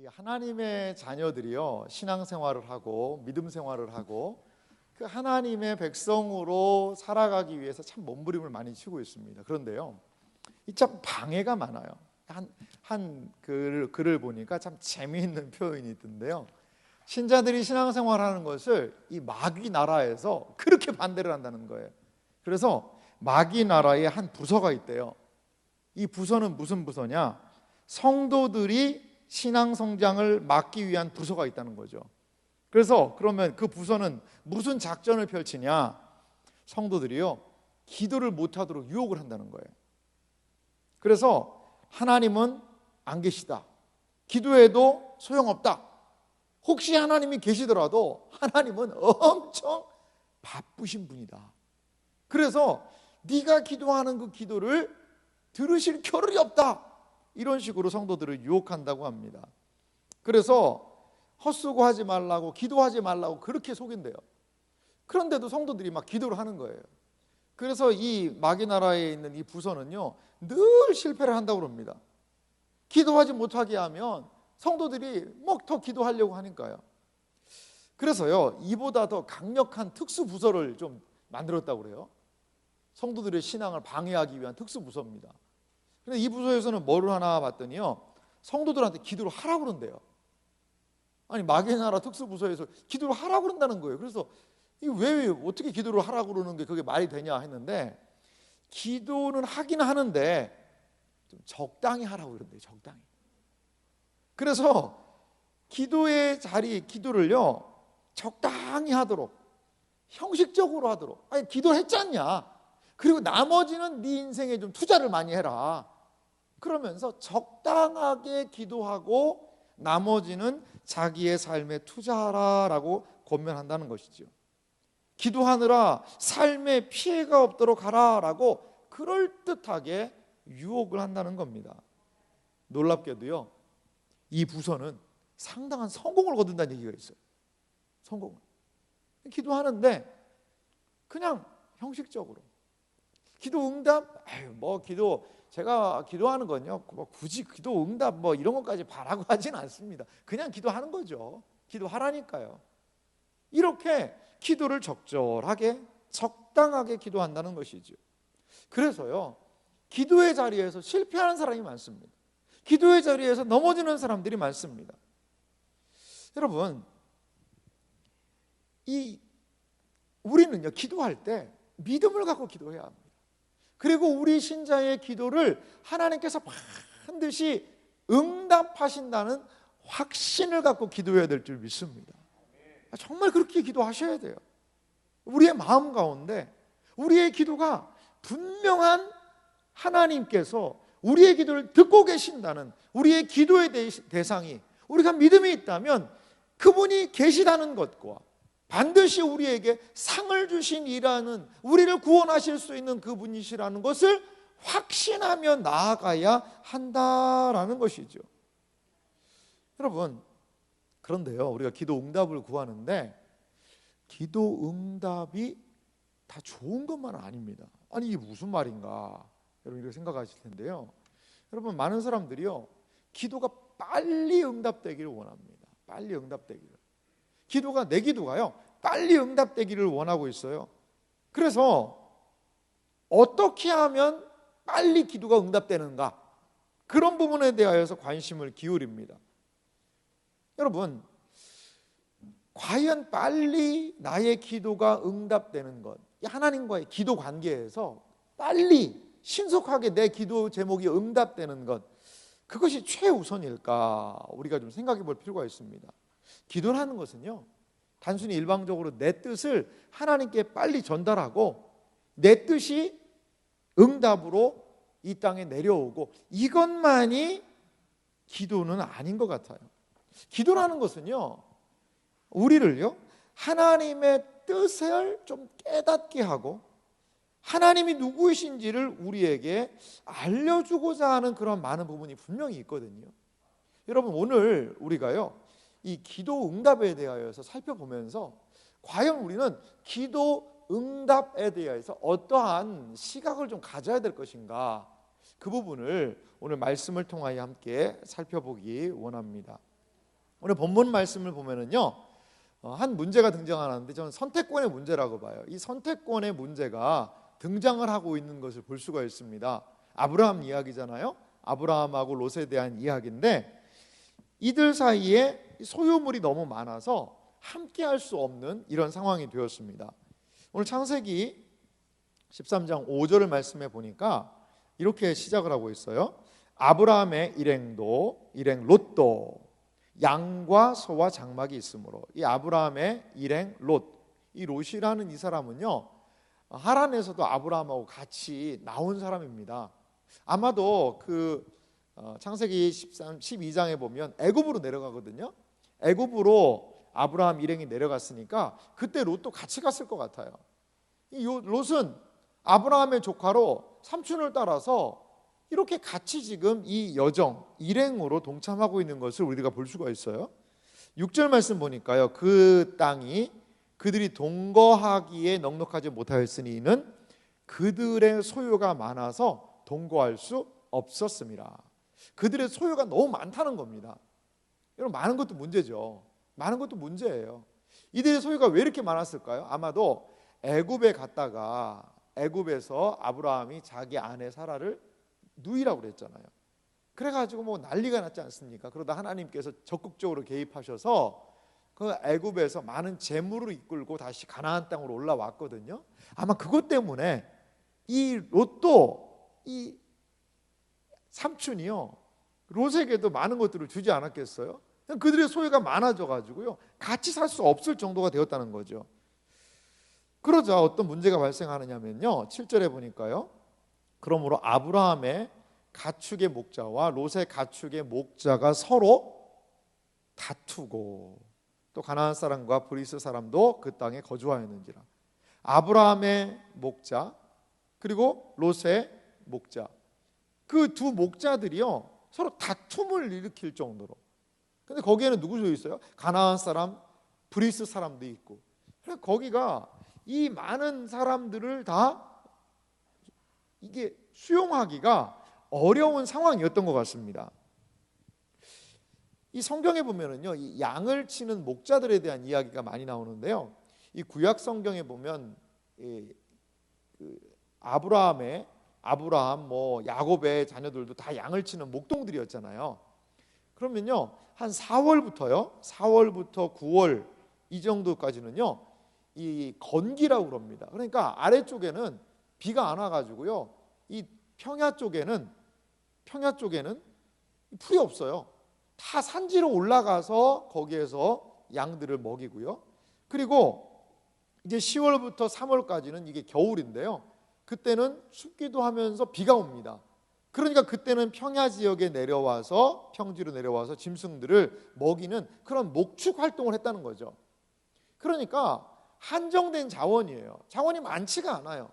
이 하나님의 자녀들이요, 신앙생활을 하고 믿음 생활을 하고 그 하나님의 백성으로 살아가기 위해서 참 몸부림을 많이 치고 있습니다. 그런데요, 이 참 방해가 많아요. 한 글을 보니까 참 재미있는 표현이 있던데요, 신자들이 신앙생활하는 것을 이 마귀 나라에서 그렇게 반대를 한다는 거예요. 그래서 마귀 나라에 한 부서가 있대요. 이 부서는 무슨 부서냐? 성도들이 신앙 성장을 막기 위한 부서가 있다는 거죠. 그래서 그러면 그 부서는 무슨 작전을 펼치냐? 성도들이요, 기도를 못하도록 유혹을 한다는 거예요. 그래서 하나님은 안 계시다, 기도해도 소용없다, 혹시 하나님이 계시더라도 하나님은 엄청 바쁘신 분이다, 그래서 네가 기도하는 그 기도를 들으실 겨를이 없다, 이런 식으로 성도들을 유혹한다고 합니다. 그래서 헛수고하지 말라고, 기도하지 말라고 그렇게 속인대요. 그런데도 성도들이 막 기도를 하는 거예요. 그래서 이 마귀 나라에 있는 이 부서는요, 늘 실패를 한다고 합니다. 기도하지 못하게 하면 성도들이 뭐 더 기도하려고 하니까요. 그래서요, 이보다 더 강력한 특수 부서를 좀 만들었다고 그래요. 성도들의 신앙을 방해하기 위한 특수 부서입니다. 근데 이 부서에서는 뭐를 하나 봤더니요, 성도들한테 기도를 하라고 그런대요. 아니, 마귀의 나라 특수 부서에서 기도를 하라고 그런다는 거예요. 그래서 왜 어떻게 기도를 하라고 그러는 게 그게 말이 되냐 했는데, 기도는 하긴 하는데 좀 적당히 하라고 그런대요. 적당히. 그래서 기도의 자리, 기도를요 적당히 하도록, 형식적으로 하도록. 아니, 기도를 했잖냐, 그리고 나머지는 네 인생에 좀 투자를 많이 해라, 그러면서 적당하게 기도하고 나머지는 자기의 삶에 투자하라라고 권면한다는 것이죠. 기도하느라 삶에 피해가 없도록 하라라고 그럴듯하게 유혹을 한다는 겁니다. 놀랍게도요, 이 부서는 상당한 성공을 거둔다는 얘기가 있어요. 성공을. 기도하는데 그냥 형식적으로 기도 응답, 제가 기도하는 건요, 뭐 굳이 기도 응답 뭐 이런 것까지 바라고 하지는 않습니다. 그냥 기도하는 거죠. 기도하라니까요. 이렇게 기도를 적절하게, 적당하게 기도한다는 것이죠. 그래서요, 기도의 자리에서 실패하는 사람이 많습니다. 기도의 자리에서 넘어지는 사람들이 많습니다. 여러분, 우리는요, 기도할 때 믿음을 갖고 기도해야 합니다. 그리고 우리 신자의 기도를 하나님께서 반드시 응답하신다는 확신을 갖고 기도해야 될 줄 믿습니다. 정말 그렇게 기도하셔야 돼요. 우리의 마음 가운데 우리의 기도가 분명한 하나님께서 우리의 기도를 듣고 계신다는, 우리의 기도의 대상이 우리가 믿음이 있다면 그분이 계시다는 것과 반드시 우리에게 상을 주신 이라는, 우리를 구원하실 수 있는 그분이시라는 것을 확신하며 나아가야 한다라는 것이죠. 여러분, 그런데요, 우리가 기도 응답을 구하는데 기도 응답이 다 좋은 것만은 아닙니다. 아니, 이게 무슨 말인가, 여러분 이렇게 생각하실 텐데요. 여러분, 많은 사람들이요, 기도가 빨리 응답되기를 원합니다. 빨리 응답되기를. 내 기도가요 빨리 응답되기를 원하고 있어요. 그래서 어떻게 하면 빨리 기도가 응답되는가, 그런 부분에 대하여서 관심을 기울입니다. 여러분, 과연 빨리 나의 기도가 응답되는 것, 하나님과의 기도 관계에서 빨리 신속하게 내 기도 제목이 응답되는 것, 그것이 최우선일까, 우리가 좀 생각해 볼 필요가 있습니다. 기도라는 것은요, 단순히 일방적으로 내 뜻을 하나님께 빨리 전달하고 내 뜻이 응답으로 이 땅에 내려오고, 이것만이 기도는 아닌 것 같아요. 기도라는 것은요, 우리를요 하나님의 뜻을 좀 깨닫게 하고 하나님이 누구이신지를 우리에게 알려주고자 하는 그런 많은 부분이 분명히 있거든요. 여러분, 오늘 우리가요 이 기도 응답에 대하여서 살펴보면서 과연 우리는 기도 응답에 대해서 어떠한 시각을 좀 가져야 될 것인가, 그 부분을 오늘 말씀을 통하여 함께 살펴보기 원합니다. 오늘 본문 말씀을 보면은요, 한 문제가 등장하는데 저는 선택권의 문제라고 봐요. 이 선택권의 문제가 등장을 하고 있는 것을 볼 수가 있습니다. 아브라함 이야기잖아요. 아브라함하고 롯에 대한 이야기인데 이들 사이에 소유물이 너무 많아서 함께 할 수 없는 이런 상황이 되었습니다. 오늘 창세기 13장 5절을 말씀해 보니까 이렇게 시작을 하고 있어요. 아브라함의 일행 롯도 양과 소와 장막이 있으므로. 이 아브라함의 일행 롯, 이 롯이라는 이 사람은요, 하란에서도 아브라함하고 같이 나온 사람입니다. 아마도 창세기 12장에 보면 애굽으로 내려가거든요. 애굽으로 아브라함 일행이 내려갔으니까 그때 롯도 같이 갔을 것 같아요. 이 롯은 아브라함의 조카로 삼촌을 따라서 이렇게 같이 지금 이 여정 일행으로 동참하고 있는 것을 우리가 볼 수가 있어요. 6절 말씀 보니까요, 그 땅이 그들이 동거하기에 넉넉하지 못하였으니 이는 그들의 소유가 많아서 동거할 수 없었습니다. 그들의 소유가 너무 많다는 겁니다. 여러분, 많은 것도 문제죠. 많은 것도 문제예요. 이들의 소유가 왜 이렇게 많았을까요? 아마도 애굽에 갔다가 애굽에서 아브라함이 자기 아내 사라를 누이라고 그랬잖아요. 그래가지고 뭐 난리가 났지 않습니까? 그러다 하나님께서 적극적으로 개입하셔서 그 애굽에서 많은 재물을 이끌고 다시 가나안 땅으로 올라왔거든요. 아마 그것 때문에 이 롯도 이 삼촌이요, 롯에게도 많은 것들을 주지 않았겠어요? 그들의 소유가 많아져가지고요, 같이 살 수 없을 정도가 되었다는 거죠. 그러자 어떤 문제가 발생하느냐면요, 7절에 보니까요, 그러므로 아브라함의 가축의 목자와 롯의 가축의 목자가 서로 다투고 또 가나안 사람과 브리스 사람도 그 땅에 거주하였는지라. 아브라함의 목자 그리고 롯의 목자, 그 두 목자들이요 서로 다툼을 일으킬 정도로. 근데 거기에는 누구 져 있어요? 가나안 사람, 브리스 사람도 있고. 그래서 거기가 이 많은 사람들을 다 이게 수용하기가 어려운 상황이었던 것 같습니다. 이 성경에 보면은요, 이 양을 치는 목자들에 대한 이야기가 많이 나오는데요. 이 구약 성경에 보면 아브라함, 야곱의 자녀들도 다 양을 치는 목동들이었잖아요. 그러면요, 한 4월부터 9월 이 정도까지는요, 이 건기라고 그럽니다. 그러니까 아래쪽에는 비가 안 와가지고요, 이 평야 쪽에는 풀이 없어요. 다 산지로 올라가서 거기에서 양들을 먹이고요. 그리고 이제 10월부터 3월까지는 이게 겨울인데요, 그때는 춥기도 하면서 비가 옵니다. 그러니까 그때는 평야 지역에 내려와서, 평지로 내려와서 짐승들을 먹이는 그런 목축 활동을 했다는 거죠. 그러니까 한정된 자원이에요. 자원이 많지가 않아요.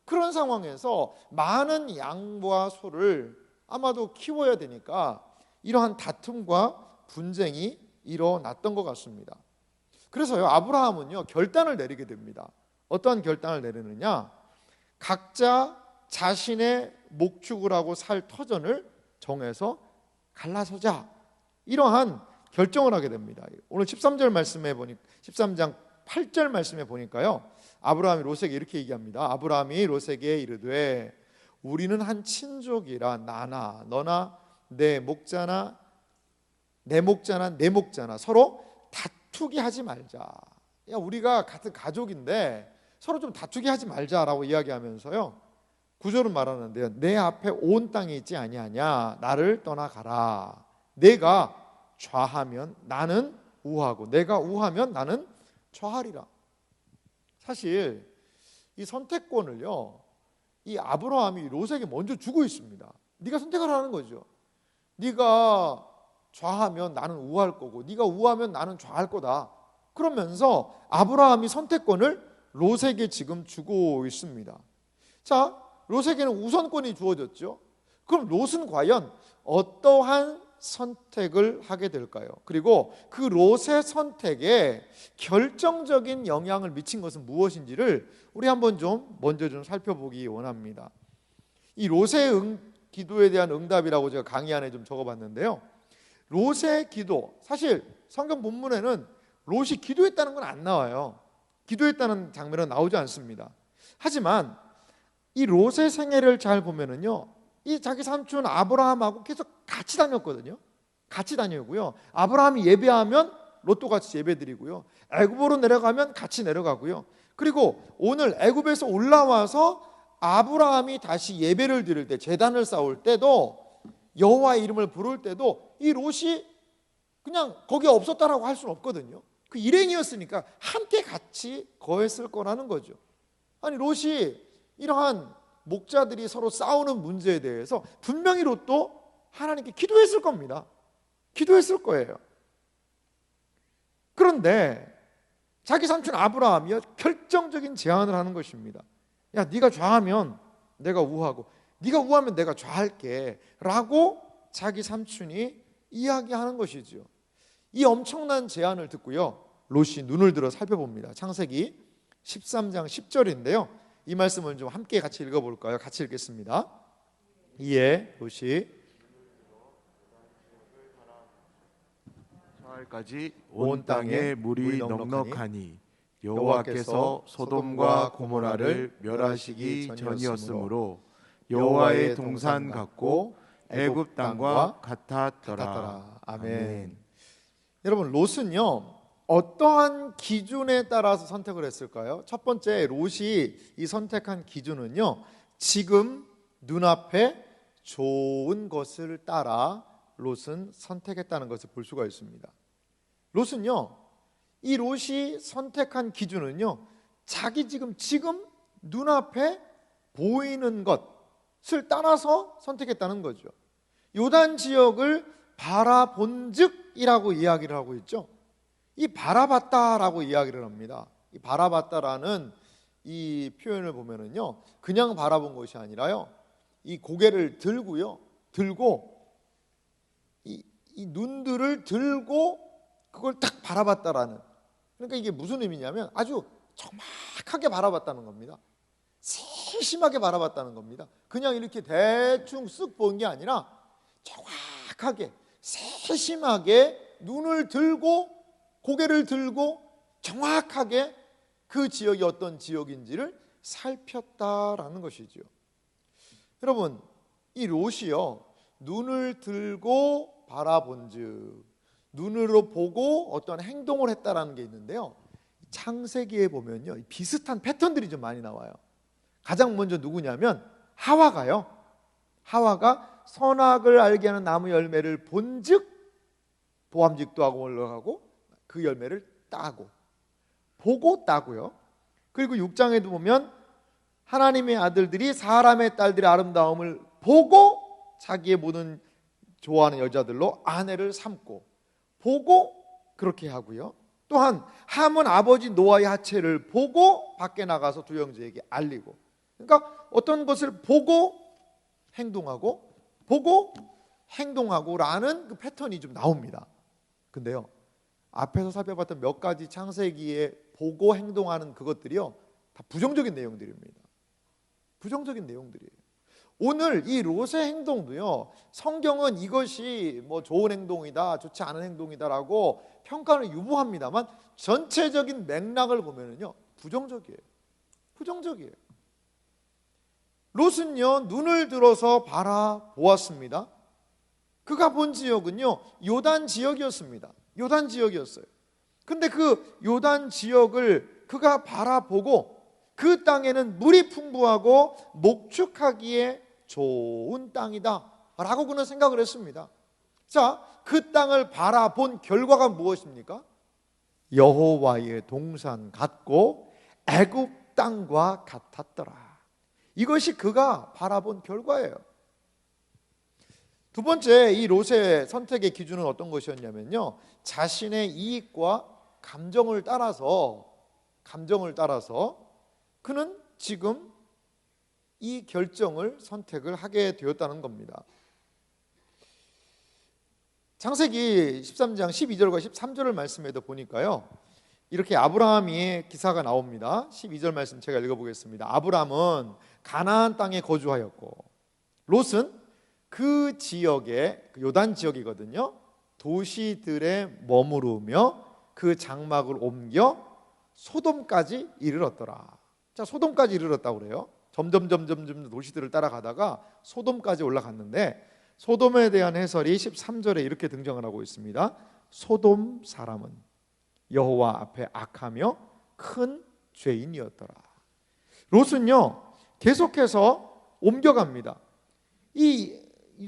그런 상황에서 많은 양과 소를 아마도 키워야 되니까 이러한 다툼과 분쟁이 일어났던 것 같습니다. 그래서요, 아브라함은요 결단을 내리게 됩니다. 어떠한 결단을 내리느냐? 각자 자신의 목축을 하고 살 터전을 정해서 갈라서자, 이러한 결정을 하게 됩니다. 오늘 13장 8절 말씀에 보니까요, 아브라함이 롯에게 이렇게 얘기합니다. 아브라함이 롯에게 이르되 우리는 한 친족이라 나나 너나 내 목자나 내 목자나 서로 다투게 하지 말자. 야, 우리가 같은 가족인데 서로 좀 다투게 하지 말자라고 이야기하면서요, 9절은 말하는데요, 내 앞에 온 땅이 있지 아니하냐? 나를 떠나가라. 내가 좌하면 나는 우하고 내가 우하면 나는 좌하리라. 사실 이 선택권을요, 이 아브라함이 롯에게 먼저 주고 있습니다. 네가 선택하라는 거죠. 네가 좌하면 나는 우할 거고 네가 우하면 나는 좌할 거다. 그러면서 아브라함이 선택권을 롯에게 지금 주고 있습니다. 자, 롯에게는 우선권이 주어졌죠. 그럼 롯은 과연 어떠한 선택을 하게 될까요? 그리고 그 롯의 선택에 결정적인 영향을 미친 것은 무엇인지를 우리 한번 먼저 살펴보기 원합니다. 이 롯의 기도에 대한 응답이라고 제가 강의 안에 좀 적어봤는데요, 롯의 기도, 사실 성경 본문에는 롯이 기도했다는 건 안 나와요. 기도했다는 장면은 나오지 않습니다. 하지만 이 롯의 생애를 잘 보면은요, 이 자기 삼촌 아브라함하고 계속 같이 다녔거든요. 같이 다니고요. 아브라함이 예배하면 롯도 같이 예배드리고요. 애굽으로 내려가면 같이 내려가고요. 그리고 오늘 애굽에서 올라와서 아브라함이 다시 예배를 드릴 때, 제단을 쌓을 때도, 여호와의 이름을 부를 때도 이 롯이 그냥 거기에 없었다라고 할 수는 없거든요. 그 일행이었으니까 함께 같이 거했을 거라는 거죠. 아니, 롯이 이러한 목자들이 서로 싸우는 문제에 대해서 분명히 롯도 하나님께 기도했을 겁니다. 기도했을 거예요. 그런데 자기 삼촌 아브라함이 결정적인 제안을 하는 것입니다. 야, 네가 좌하면 내가 우하고 네가 우하면 내가 좌할게 라고 자기 삼촌이 이야기하는 것이죠. 이 엄청난 제안을 듣고요, 롯이 눈을 들어 살펴봅니다. 창세기 13장 10절인데요 이 말씀을 좀 함께 같이 읽어볼까요? 같이 읽겠습니다. 이에 롯이 사흘까지 온 땅에 물이 넉넉하니 여호와께서 소돔과 고모라를 멸하시기 전이었으므로 여호와의 동산 같고 애굽 땅과 같았더라. 아멘. 여러분, 롯은요 어떠한 기준에 따라서 선택을 했을까요? 첫 번째, 롯이 이 선택한 기준은요, 지금 눈앞에 좋은 것을 따라 롯은 선택했다는 것을 볼 수가 있습니다. 롯은요, 이 롯이 선택한 기준은요, 자기 지금 눈앞에 보이는 것을 따라서 선택했다는 거죠. 요단 지역을 바라본즉이라고 이야기를 하고 있죠. 이 바라봤다라고 이야기를 합니다. 이 바라봤다라는 이 표현을 보면은요, 그냥 바라본 것이 아니라요, 이 고개를 들고 이 눈들을 들고 그걸 딱 바라봤다라는, 그러니까 이게 무슨 의미냐면 아주 정확하게 바라봤다는 겁니다. 세심하게 바라봤다는 겁니다. 그냥 이렇게 대충 쓱 본 게 아니라 정확하게 세심하게 눈을 들고 고개를 들고 정확하게 그 지역이 어떤 지역인지를 살폈다라는 것이죠. 여러분, 이 롯이요, 눈을 들고 바라본즉, 눈으로 보고 어떤 행동을 했다라는 게 있는데요, 창세기에 보면요 비슷한 패턴들이 좀 많이 나와요. 가장 먼저 누구냐면 하와가 선악을 알게 하는 나무 열매를 본즉 보암직도 하고 올라가고 그 열매를 따고, 보고 따고요. 그리고 6장에도 보면 하나님의 아들들이 사람의 딸들의 아름다움을 보고 자기의 모든 좋아하는 여자들로 아내를 삼고, 보고 그렇게 하고요. 또한 함은 아버지 노아의 하체를 보고 밖에 나가서 두 형제에게 알리고, 그러니까 어떤 것을 보고 행동하고라는 그 패턴이 좀 나옵니다. 근데요, 앞에서 살펴봤던 몇 가지 창세기에 보고 행동하는 그것들이요 다 부정적인 내용들입니다. 부정적인 내용들이에요. 오늘 이 롯의 행동도요, 성경은 이것이 뭐 좋은 행동이다, 좋지 않은 행동이다라고 평가를 유보합니다만 전체적인 맥락을 보면은요 부정적이에요. 롯은요 눈을 들어서 바라보았습니다. 그가 본 지역은요 요단 지역이었습니다. 요단 지역이었어요. 근데 그 요단 지역을 그가 바라보고 그 땅에는 물이 풍부하고 목축하기에 좋은 땅이다 라고 그는 생각을 했습니다. 자, 그 땅을 바라본 결과가 무엇입니까? 여호와의 동산 같고 애굽 땅과 같았더라. 이것이 그가 바라본 결과예요. 두 번째, 이 롯의 선택의 기준은 어떤 것이었냐면요, 자신의 이익과 감정을 따라서 그는 지금 이 결정을 선택을 하게 되었다는 겁니다. 창세기 13장 12절과 13절을 말씀에도 보니까요, 이렇게 아브라함의 기사가 나옵니다. 12절 말씀 제가 읽어보겠습니다. 아브라함은 가나안 땅에 거주하였고 롯은 그 지역에, 요단 지역이거든요, 도시들에 머무르며 그 장막을 옮겨 소돔까지 이르렀더라. 자, 소돔까지 이르렀다고 그래요. 점점 도시들을 따라가다가 소돔까지 올라갔는데, 소돔에 대한 해설이 13절에 이렇게 등장을 하고 있습니다. 소돔 사람은 여호와 앞에 악하며 큰 죄인이었더라. 롯은요 계속해서 옮겨갑니다. 이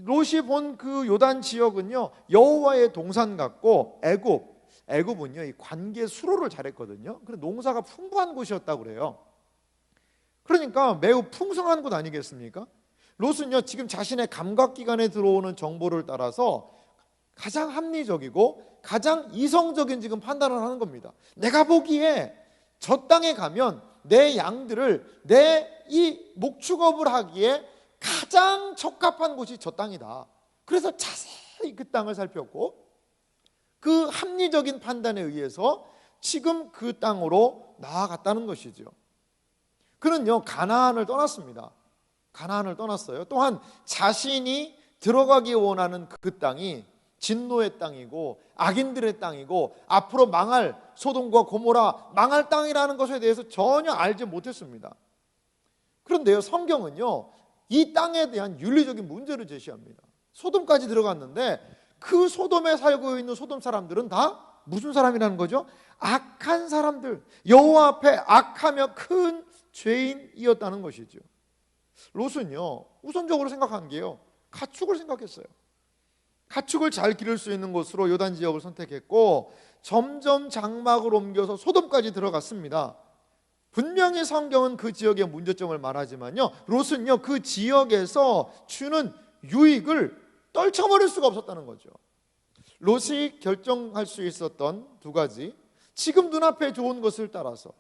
롯이 본 그 요단 지역은요 여호와의 동산 같고, 애굽은요 이 관계 수로를 잘했거든요. 그래서 농사가 풍부한 곳이었다고 그래요. 그러니까 매우 풍성한 곳 아니겠습니까? 롯은요 지금 자신의 감각기관에 들어오는 정보를 따라서 가장 합리적이고 가장 이성적인 지금 판단을 하는 겁니다. 내가 보기에 저 땅에 가면 내 양들을 내 이 목축업을 하기에 가장 적합한 곳이 저 땅이다. 그래서 자세히 그 땅을 살폈고, 그 합리적인 판단에 의해서 지금 그 땅으로 나아갔다는 것이죠. 그는요 가나안을 떠났습니다. 가나안을 떠났어요. 또한 자신이 들어가기 원하는 그 땅이 진노의 땅이고 악인들의 땅이고 앞으로 망할 소돔과 고모라 망할 땅이라는 것에 대해서 전혀 알지 못했습니다. 그런데요 성경은요 이 땅에 대한 윤리적인 문제를 제시합니다. 소돔까지 들어갔는데 그 소돔에 살고 있는 소돔 사람들은 다 무슨 사람이라는 거죠? 악한 사람들, 여호와 앞에 악하며 큰 죄인이었다는 것이죠. 롯은요 우선적으로 생각한 게요 가축을 생각했어요. 가축을 잘 기를 수 있는 곳으로 요단 지역을 선택했고, 점점 장막을 옮겨서 소돔까지 들어갔습니다. 분명히 성경은 그 지역의 문제점을 말하지만요 롯은요 그 지역에서 주는 유익을 떨쳐버릴 수가 없었다는 거죠. 롯이 결정할 수 있었던 두 가지, 지금 눈앞에 좋은 것을 따라서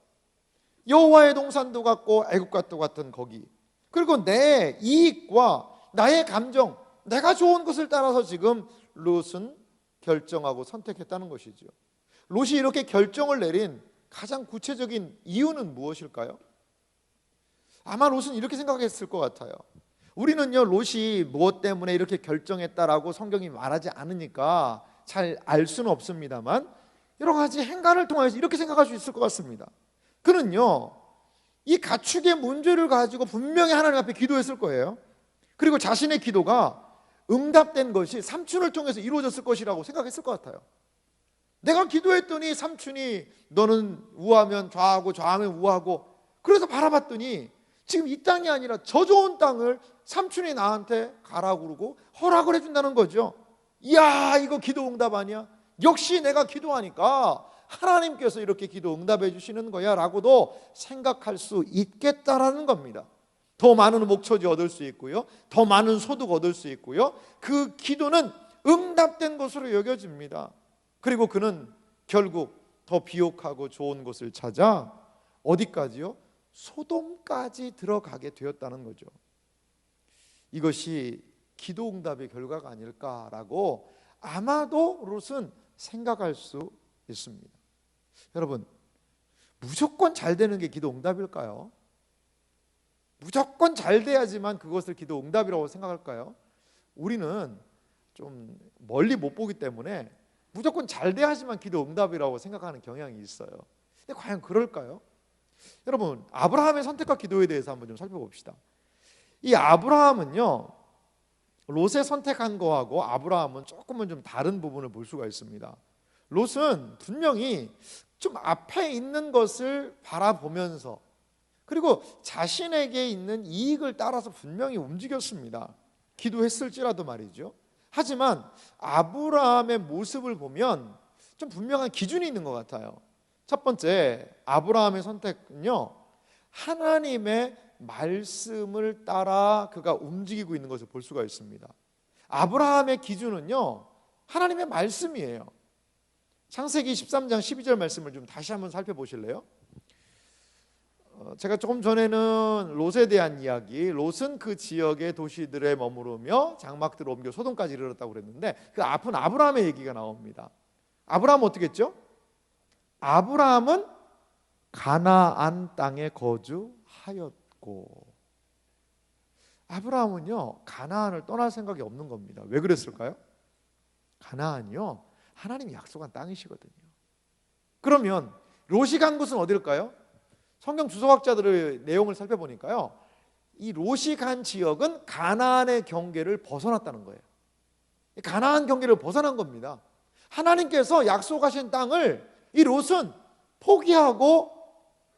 여호와의 동산도 같고 애국과 똑같은 거기, 그리고 내 이익과 나의 감정, 내가 좋은 것을 따라서 지금 롯은 결정하고 선택했다는 것이죠. 롯이 이렇게 결정을 내린 가장 구체적인 이유는 무엇일까요? 아마 롯은 이렇게 생각했을 것 같아요. 우리는요 롯이 무엇 때문에 이렇게 결정했다라고 성경이 말하지 않으니까 잘 알 수는 없습니다만, 여러 가지 행간을 통해서 이렇게 생각할 수 있을 것 같습니다. 그는요 이 가축의 문제를 가지고 분명히 하나님 앞에 기도했을 거예요. 그리고 자신의 기도가 응답된 것이 삼촌을 통해서 이루어졌을 것이라고 생각했을 것 같아요. 내가 기도했더니 삼촌이 너는 우하면 좌하고 좌하면 우하고, 그래서 바라봤더니 지금 이 땅이 아니라 저 좋은 땅을 삼촌이 나한테 가라고 그러고 허락을 해준다는 거죠. 이야, 이거 기도 응답 아니야? 역시 내가 기도하니까 하나님께서 이렇게 기도 응답해 주시는 거야 라고도 생각할 수 있겠다라는 겁니다. 더 많은 목초지 얻을 수 있고요, 더 많은 소득 얻을 수 있고요, 그 기도는 응답된 것으로 여겨집니다. 그리고 그는 결국 더 비옥하고 좋은 곳을 찾아 어디까지요? 소돔까지 들어가게 되었다는 거죠. 이것이 기도 응답의 결과가 아닐까라고 아마도 롯은 생각할 수 있습니다. 여러분, 무조건 잘 되는 게 기도 응답일까요? 무조건 잘 돼야지만 그것을 기도 응답이라고 생각할까요? 우리는 좀 멀리 못 보기 때문에 무조건 잘 돼야지만 기도 응답이라고 생각하는 경향이 있어요. 근데 과연 그럴까요? 여러분, 아브라함의 선택과 기도에 대해서 한번 좀 살펴봅시다. 이 아브라함은요, 롯의 선택한 거하고 아브라함은 조금은 좀 다른 부분을 볼 수가 있습니다. 롯은 분명히 좀 앞에 있는 것을 바라보면서, 그리고 자신에게 있는 이익을 따라서 분명히 움직였습니다. 기도했을지라도 말이죠. 하지만 아브라함의 모습을 보면 좀 분명한 기준이 있는 것 같아요. 첫 번째, 아브라함의 선택은요, 하나님의 말씀을 따라 그가 움직이고 있는 것을 볼 수가 있습니다. 아브라함의 기준은요, 하나님의 말씀이에요. 창세기 13장 12절 말씀을 좀 다시 한번 살펴보실래요? 제가 조금 전에는 롯에 대한 이야기, 롯은 그 지역의 도시들에 머무르며 장막들을 옮겨 소돔까지 이르렀다고 그랬는데, 그 앞은 아브라함의 얘기가 나옵니다. 아브라함은 어떻게 했죠? 아브라함은 가나안 땅에 거주하였고, 아브라함은요 가나안을 떠날 생각이 없는 겁니다. 왜 그랬을까요? 가나안이요, 하나님이 약속한 땅이시거든요. 그러면 롯이 간 곳은 어딜까요? 성경 주석학자들의 내용을 살펴보니까요, 이 롯이 간 지역은 가나안의 경계를 벗어났다는 거예요. 가나안 경계를 벗어난 겁니다. 하나님께서 약속하신 땅을 이 롯은 포기하고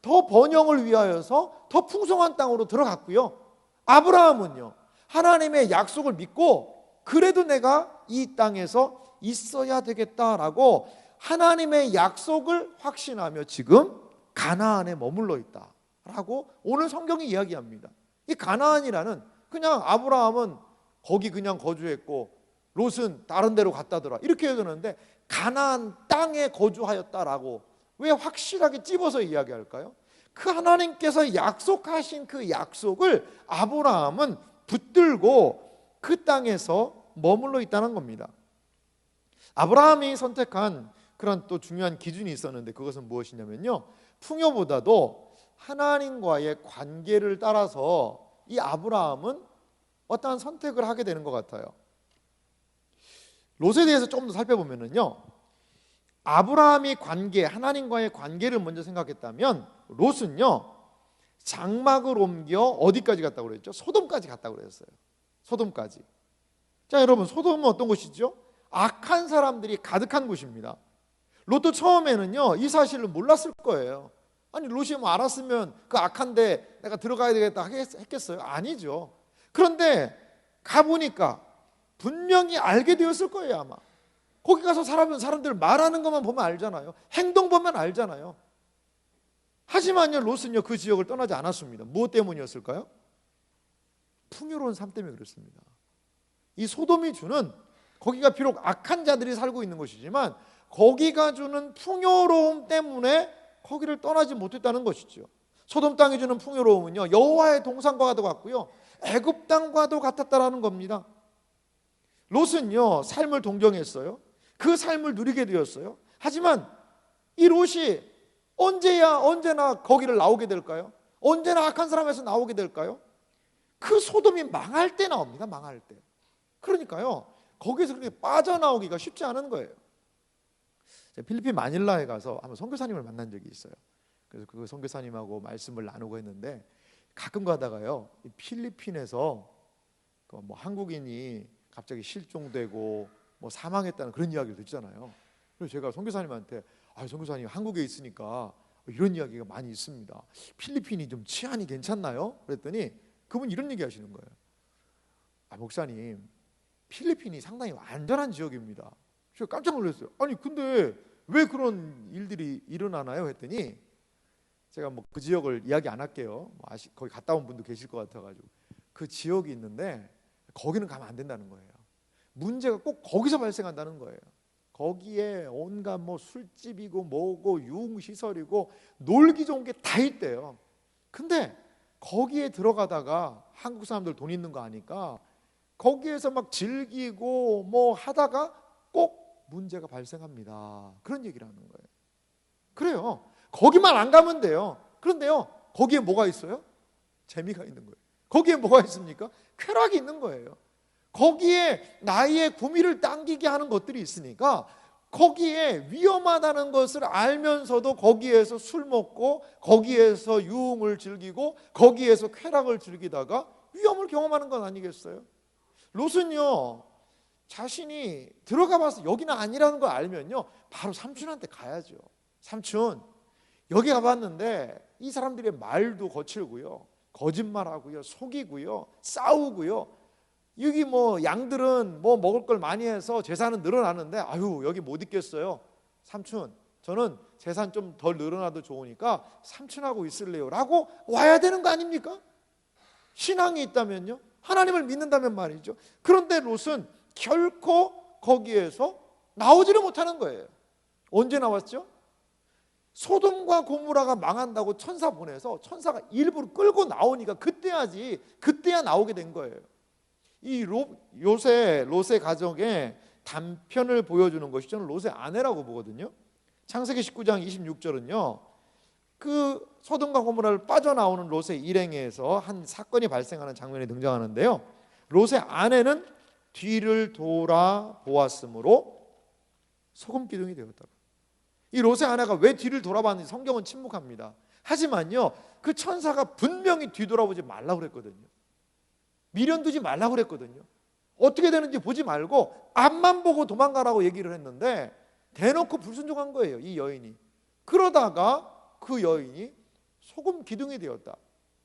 더 번영을 위하여서 더 풍성한 땅으로 들어갔고요. 아브라함은요, 하나님의 약속을 믿고 그래도 내가 이 땅에서 있어야 되겠다라고 하나님의 약속을 확신하며 지금 가나안에 머물러 있다라고 오늘 성경이 이야기합니다. 이 가나안이라는, 그냥 아브라함은 거기 그냥 거주했고 롯은 다른 데로 갔다더라 이렇게 얘기하는데, 가나안 땅에 거주하였다라고 왜 확실하게 찝어서 이야기할까요? 그 하나님께서 약속하신 그 약속을 아브라함은 붙들고 그 땅에서 머물러 있다는 겁니다. 아브라함이 선택한 그런 또 중요한 기준이 있었는데, 그것은 무엇이냐면요, 풍요보다도 하나님과의 관계를 따라서 이 아브라함은 어떠한 선택을 하게 되는 것 같아요. 롯에 대해서 조금 더 살펴보면요, 아브라함이 하나님과의 관계를 먼저 생각했다면 롯은요, 장막을 옮겨 어디까지 갔다고 그랬죠? 소돔까지 갔다고 그랬어요. 소돔까지. 자, 여러분, 소돔은 어떤 곳이죠? 악한 사람들이 가득한 곳입니다. 롯도 처음에는요, 이 사실을 몰랐을 거예요. 아니, 롯이 뭐 알았으면 그 악한데 내가 들어가야 되겠다 했겠어요? 아니죠. 그런데 가보니까 분명히 알게 되었을 거예요, 아마. 거기 가서 사람들 말하는 것만 보면 알잖아요. 행동 보면 알잖아요. 하지만요, 롯은요, 그 지역을 떠나지 않았습니다. 무엇 때문이었을까요? 풍요로운 삶 때문에 그렇습니다. 이 소돔이 주는, 거기가 비록 악한 자들이 살고 있는 곳이지만 거기가 주는 풍요로움 때문에 거기를 떠나지 못했다는 것이죠. 소돔 땅이 주는 풍요로움은요, 여호와의 동산과도 같고요, 애굽 땅과도 같았다라는 겁니다. 롯은요, 삶을 동정했어요. 그 삶을 누리게 되었어요. 하지만 이 롯이 언제나 거기를 나오게 될까요? 언제나 악한 사람에서 나오게 될까요? 그 소돔이 망할 때 나옵니다. 망할 때. 그러니까요, 거기서 그렇게 빠져나오기가 쉽지 않은 거예요. 제가 필리핀 마닐라에 가서 한번 선교사님을 만난 적이 있어요. 그래서 그 선교사님하고 말씀을 나누고 했는데, 가끔 가다가요, 필리핀에서 뭐 한국인이 갑자기 실종되고 뭐 사망했다는 그런 이야기를 듣잖아요. 그래서 제가 선교사님한테, 선교사님 한국에 있으니까 이런 이야기가 많이 있습니다. 필리핀이 좀 치안이 괜찮나요? 그랬더니 그분 이런 얘기 하시는 거예요. 목사님, 필리핀이 상당히 안전한 지역입니다. 제가 깜짝 놀랐어요. 아니, 근데 왜 그런 일들이 일어나나요? 했더니, 제가 뭐 그 지역을 이야기 안 할게요. 거기 갔다 온 분도 계실 것 같아가지고, 그 지역이 있는데 거기는 가면 안 된다는 거예요. 문제가 꼭 거기서 발생한다는 거예요. 거기에 온갖 뭐 술집이고 뭐고 유흥시설이고 놀기 좋은 게 다 있대요. 근데 거기에 들어가다가 한국 사람들 돈 있는 거 아니까 거기에서 막 즐기고 뭐 하다가 꼭 문제가 발생합니다. 그런 얘기를 하는 거예요. 그래요. 거기만 안 가면 돼요. 그런데요, 거기에 뭐가 있어요? 재미가 있는 거예요. 거기에 뭐가 있습니까? 쾌락이 있는 거예요. 거기에 나의 구미를 당기게 하는 것들이 있으니까 거기에 위험하다는 것을 알면서도 거기에서 술 먹고 거기에서 유흥을 즐기고 거기에서 쾌락을 즐기다가 위험을 경험하는 건 아니겠어요? 롯은요, 자신이 들어가 봐서 여기는 아니라는 걸 알면요, 바로 삼촌한테 가야죠. 삼촌, 여기 가봤는데 이 사람들의 말도 거칠고요, 거짓말하고요, 속이고요, 싸우고요, 여기 뭐 양들은 뭐 먹을 걸 많이 해서 재산은 늘어나는데 여기 못 있겠어요. 삼촌, 저는 재산 좀 덜 늘어나도 좋으니까 삼촌하고 있을래요 라고 와야 되는 거 아닙니까? 신앙이 있다면요, 하나님을 믿는다면 말이죠. 그런데 롯은 결코 거기에서 나오지를 못하는 거예요. 언제 나왔죠? 소돔과 고모라가 망한다고 천사 보내서 천사가 일부러 끌고 나오니까 그때야 나오게 된 거예요. 이 롯의 가정의 단편을 보여주는 것이 저는 롯의 아내라고 보거든요. 창세기 19장 26절은요, 그 소돔과 고모라를 빠져나오는 롯의 일행에서 한 사건이 발생하는 장면이 등장하는데요, 롯의 아내는 뒤를 돌아보았으므로 소금 기둥이 되었다. 이 롯의 아내가 왜 뒤를 돌아봤는지 성경은 침묵합니다. 하지만요, 그 천사가 분명히 뒤돌아보지 말라고 그랬거든요. 미련 두지 말라고 그랬거든요. 어떻게 되는지 보지 말고 앞만 보고 도망가라고 얘기를 했는데 대놓고 불순종한 거예요, 이 여인이. 그러다가 그 여인이 소금 기둥이 되었다.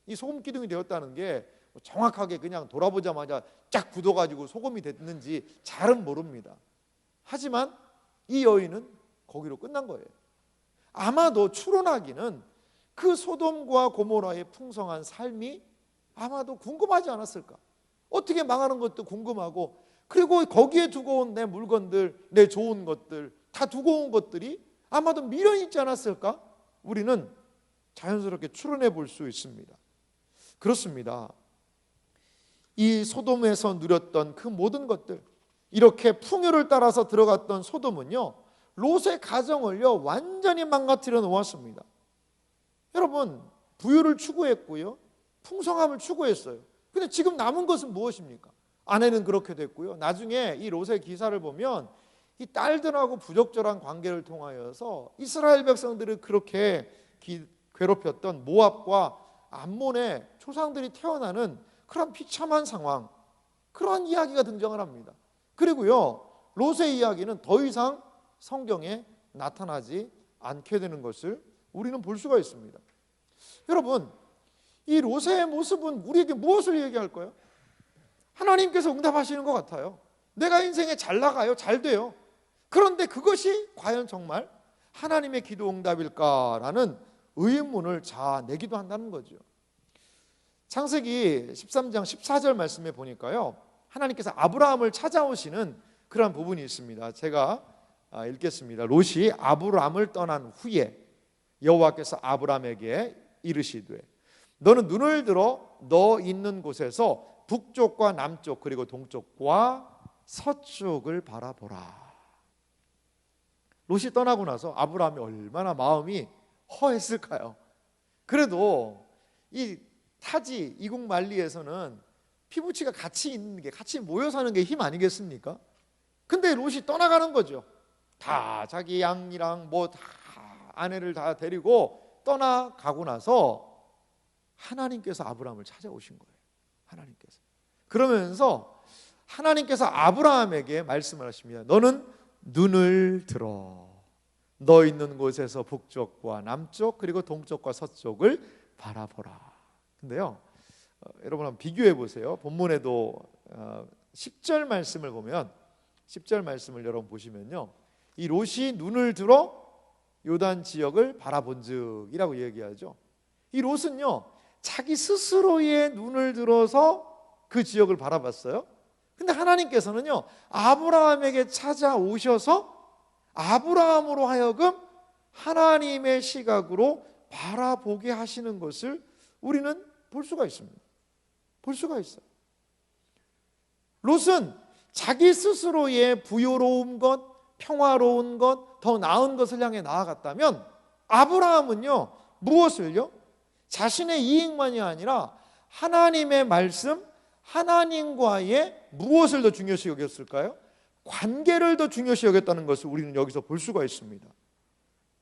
이 소금 기둥이 되었다는 게 정확하게 그냥 돌아보자마자 쫙 굳어가지고 소금이 됐는지 잘은 모릅니다. 하지만 이 여인은 거기로 끝난 거예요. 아마도 추론하기는 그 소돔과 고모라의 풍성한 삶이 아마도 궁금하지 않았을까. 어떻게 망하는 것도 궁금하고, 그리고 거기에 두고 온 내 물건들, 내 좋은 것들, 다 두고 온 것들이 아마도 미련이 있지 않았을까? 우리는 자연스럽게 추론해 볼 수 있습니다. 그렇습니다. 이 소돔에서 누렸던 그 모든 것들, 이렇게 풍요를 따라서 들어갔던 소돔은요, 롯의 가정을요 완전히 망가뜨려 놓았습니다. 여러분, 부유를 추구했고요, 풍성함을 추구했어요. 근데 지금 남은 것은 무엇입니까? 아내는 그렇게 됐고요. 나중에 이 롯의 기사를 보면 이 딸들하고 부적절한 관계를 통하여서 이스라엘 백성들을 그렇게 괴롭혔던 모압과 암몬의 조상들이 태어나는 그런 비참한 상황, 그런 이야기가 등장을 합니다. 그리고요, 롯의 이야기는 더 이상 성경에 나타나지 않게 되는 것을 우리는 볼 수가 있습니다. 여러분, 이 롯의 모습은 우리에게 무엇을 얘기할까요? 하나님께서 응답하시는 것 같아요. 내가 인생에 잘 나가요, 잘 돼요. 그런데 그것이 과연 정말 하나님의 기도 응답일까라는 의문을 자아내기도 한다는 거죠. 창세기 13장 14절 말씀에 보니까요, 하나님께서 아브라함을 찾아오시는 그런 부분이 있습니다. 제가 읽겠습니다. 롯이 아브라함을 떠난 후에 여호와께서 아브라함에게 이르시되 너는 눈을 들어 너 있는 곳에서 북쪽과 남쪽 그리고 동쪽과 서쪽을 바라보라. 롯이 떠나고 나서 아브라함이 얼마나 마음이 허했을까요? 그래도 이 타지 이국 만리에서는 피부치가 같이 있는 게, 같이 모여 사는 게 힘 아니겠습니까? 근데 롯이 떠나가는 거죠. 다 자기 양이랑 뭐 다 아내를 다 데리고 떠나가고 나서 하나님께서 아브라함을 찾아오신 거예요. 하나님께서. 그러면서 하나님께서 아브라함에게 말씀을 하십니다. 너는 눈을 들어 너 있는 곳에서 북쪽과 남쪽 그리고 동쪽과 서쪽을 바라보라. 근데요, 여러분 한번 비교해 보세요. 본문에도 10절 말씀을 보면, 10절 말씀을 여러분 보시면요, 이 롯이 눈을 들어 요단 지역을 바라본즉이라고 얘기하죠. 이 롯은요 자기 스스로의 눈을 들어서 그 지역을 바라봤어요. 근데 하나님께서는요 아브라함에게 찾아오셔서 아브라함으로 하여금 하나님의 시각으로 바라보게 하시는 것을 우리는 볼 수가 있습니다. 볼 수가 있어요. 롯은 자기 스스로의 부요로운 것, 평화로운 것, 더 나은 것을 향해 나아갔다면 아브라함은요 무엇을요? 자신의 이익만이 아니라 하나님의 말씀, 하나님과의 무엇을 더 중요시 여겼을까요? 관계를 더 중요시 여겼다는 것을 우리는 여기서 볼 수가 있습니다.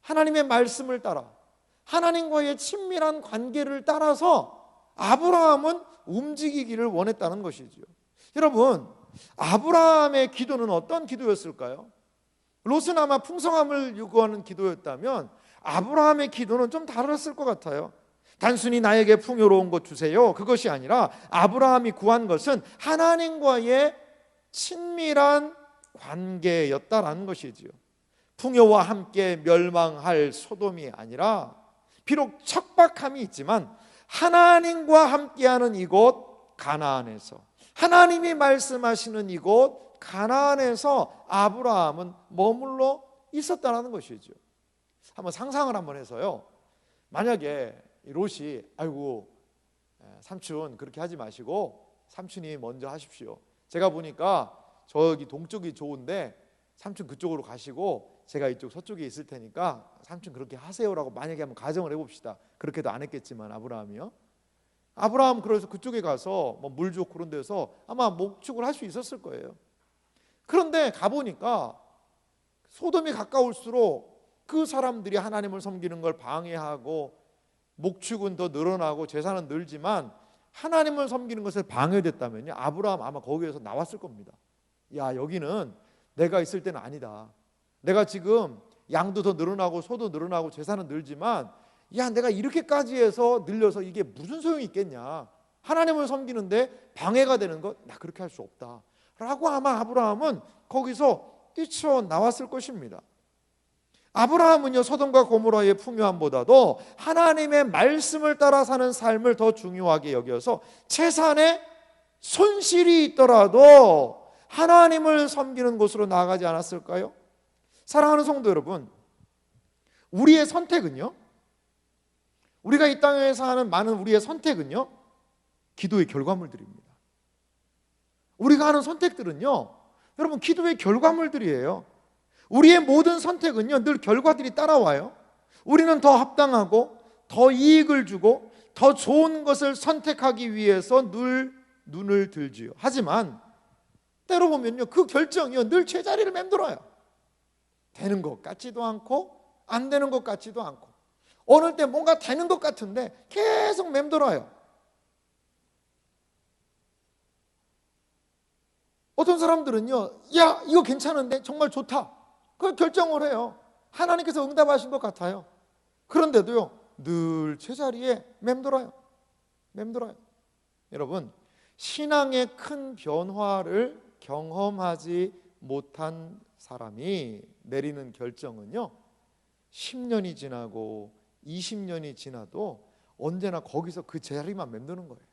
하나님의 말씀을 따라 하나님과의 친밀한 관계를 따라서 아브라함은 움직이기를 원했다는 것이죠. 여러분, 아브라함의 기도는 어떤 기도였을까요? 롯은 아마 풍성함을 요구하는 기도였다면 아브라함의 기도는 좀 다르었을 것 같아요. 단순히 나에게 풍요로운 것 주세요, 그것이 아니라 아브라함이 구한 것은 하나님과의 친밀한 관계였다라는 것이지요. 풍요와 함께 멸망할 소돔이 아니라 비록 척박함이 있지만 하나님과 함께하는 이곳 가나안에서, 하나님이 말씀하시는 이곳 가나안에서 아브라함은 머물러 있었다는 것이죠. 한번 상상을 한번 해서요, 만약에 롯이 아이고 삼촌 그렇게 하지 마시고 삼촌이 먼저 하십시오. 제가 보니까 저기 동쪽이 좋은데 삼촌 그쪽으로 가시고 제가 이쪽 서쪽에 있을 테니까 삼촌 그렇게 하세요라고 만약에 한번 가정을 해봅시다. 그렇게도 안 했겠지만 아브라함이요. 아브라함 그래서 그쪽에 가서 뭐 물 좋고 그런 데서 아마 목축을 할 수 있었을 거예요. 그런데 가보니까 소돔이 가까울수록 그 사람들이 하나님을 섬기는 걸 방해하고 목축은 더 늘어나고 재산은 늘지만 하나님을 섬기는 것에 방해됐다면요, 아브라함 아마 거기에서 나왔을 겁니다. 야, 여기는 내가 있을 때는 아니다. 내가 지금 양도 더 늘어나고 소도 늘어나고 재산은 늘지만 야, 내가 이렇게까지 해서 늘려서 이게 무슨 소용이 있겠냐. 하나님을 섬기는데 방해가 되는 것, 나 그렇게 할 수 없다 라고 아마 아브라함은 거기서 뛰쳐나왔을 것입니다. 아브라함은요, 소돔과 고모라의 풍요함보다도 하나님의 말씀을 따라 사는 삶을 더 중요하게 여겨서 재산에 손실이 있더라도 하나님을 섬기는 곳으로 나아가지 않았을까요? 사랑하는 성도 여러분, 우리의 선택은요, 우리가 이 땅에서 하는 많은 우리의 선택은요, 기도의 결과물들입니다. 우리가 하는 선택들은요, 여러분, 기도의 결과물들이에요. 우리의 모든 선택은요, 늘 결과들이 따라와요. 우리는 더 합당하고 더 이익을 주고 더 좋은 것을 선택하기 위해서 늘 눈을 들지요. 하지만 때로 보면요, 그 결정이요, 늘 제자리를 맴돌아요. 되는 것 같지도 않고 안 되는 것 같지도 않고, 어느 때 뭔가 되는 것 같은데 계속 맴돌아요. 어떤 사람들은요, 야, 이거 괜찮은데 정말 좋다, 그걸 결정을 해요. 하나님께서 응답하신 것 같아요. 그런데도요, 늘 제자리에 맴돌아요. 여러분, 신앙의 큰 변화를 경험하지 못한 사람이 내리는 결정은요, 10년이 지나고 20년이 지나도 언제나 거기서 그 자리만 맴도는 거예요.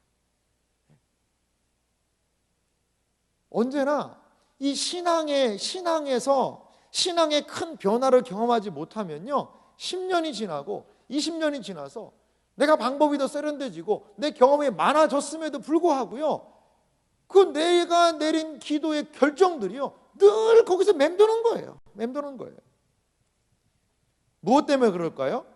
언제나 이 신앙에서 신앙의 큰 변화를 경험하지 못하면요, 10년이 지나고 20년이 지나서 내가 방법이 더 세련돼지고 내 경험이 많아졌음에도 불구하고요, 그 내가 내린 기도의 결정들이요, 늘 거기서 맴도는 거예요. 무엇 때문에 그럴까요?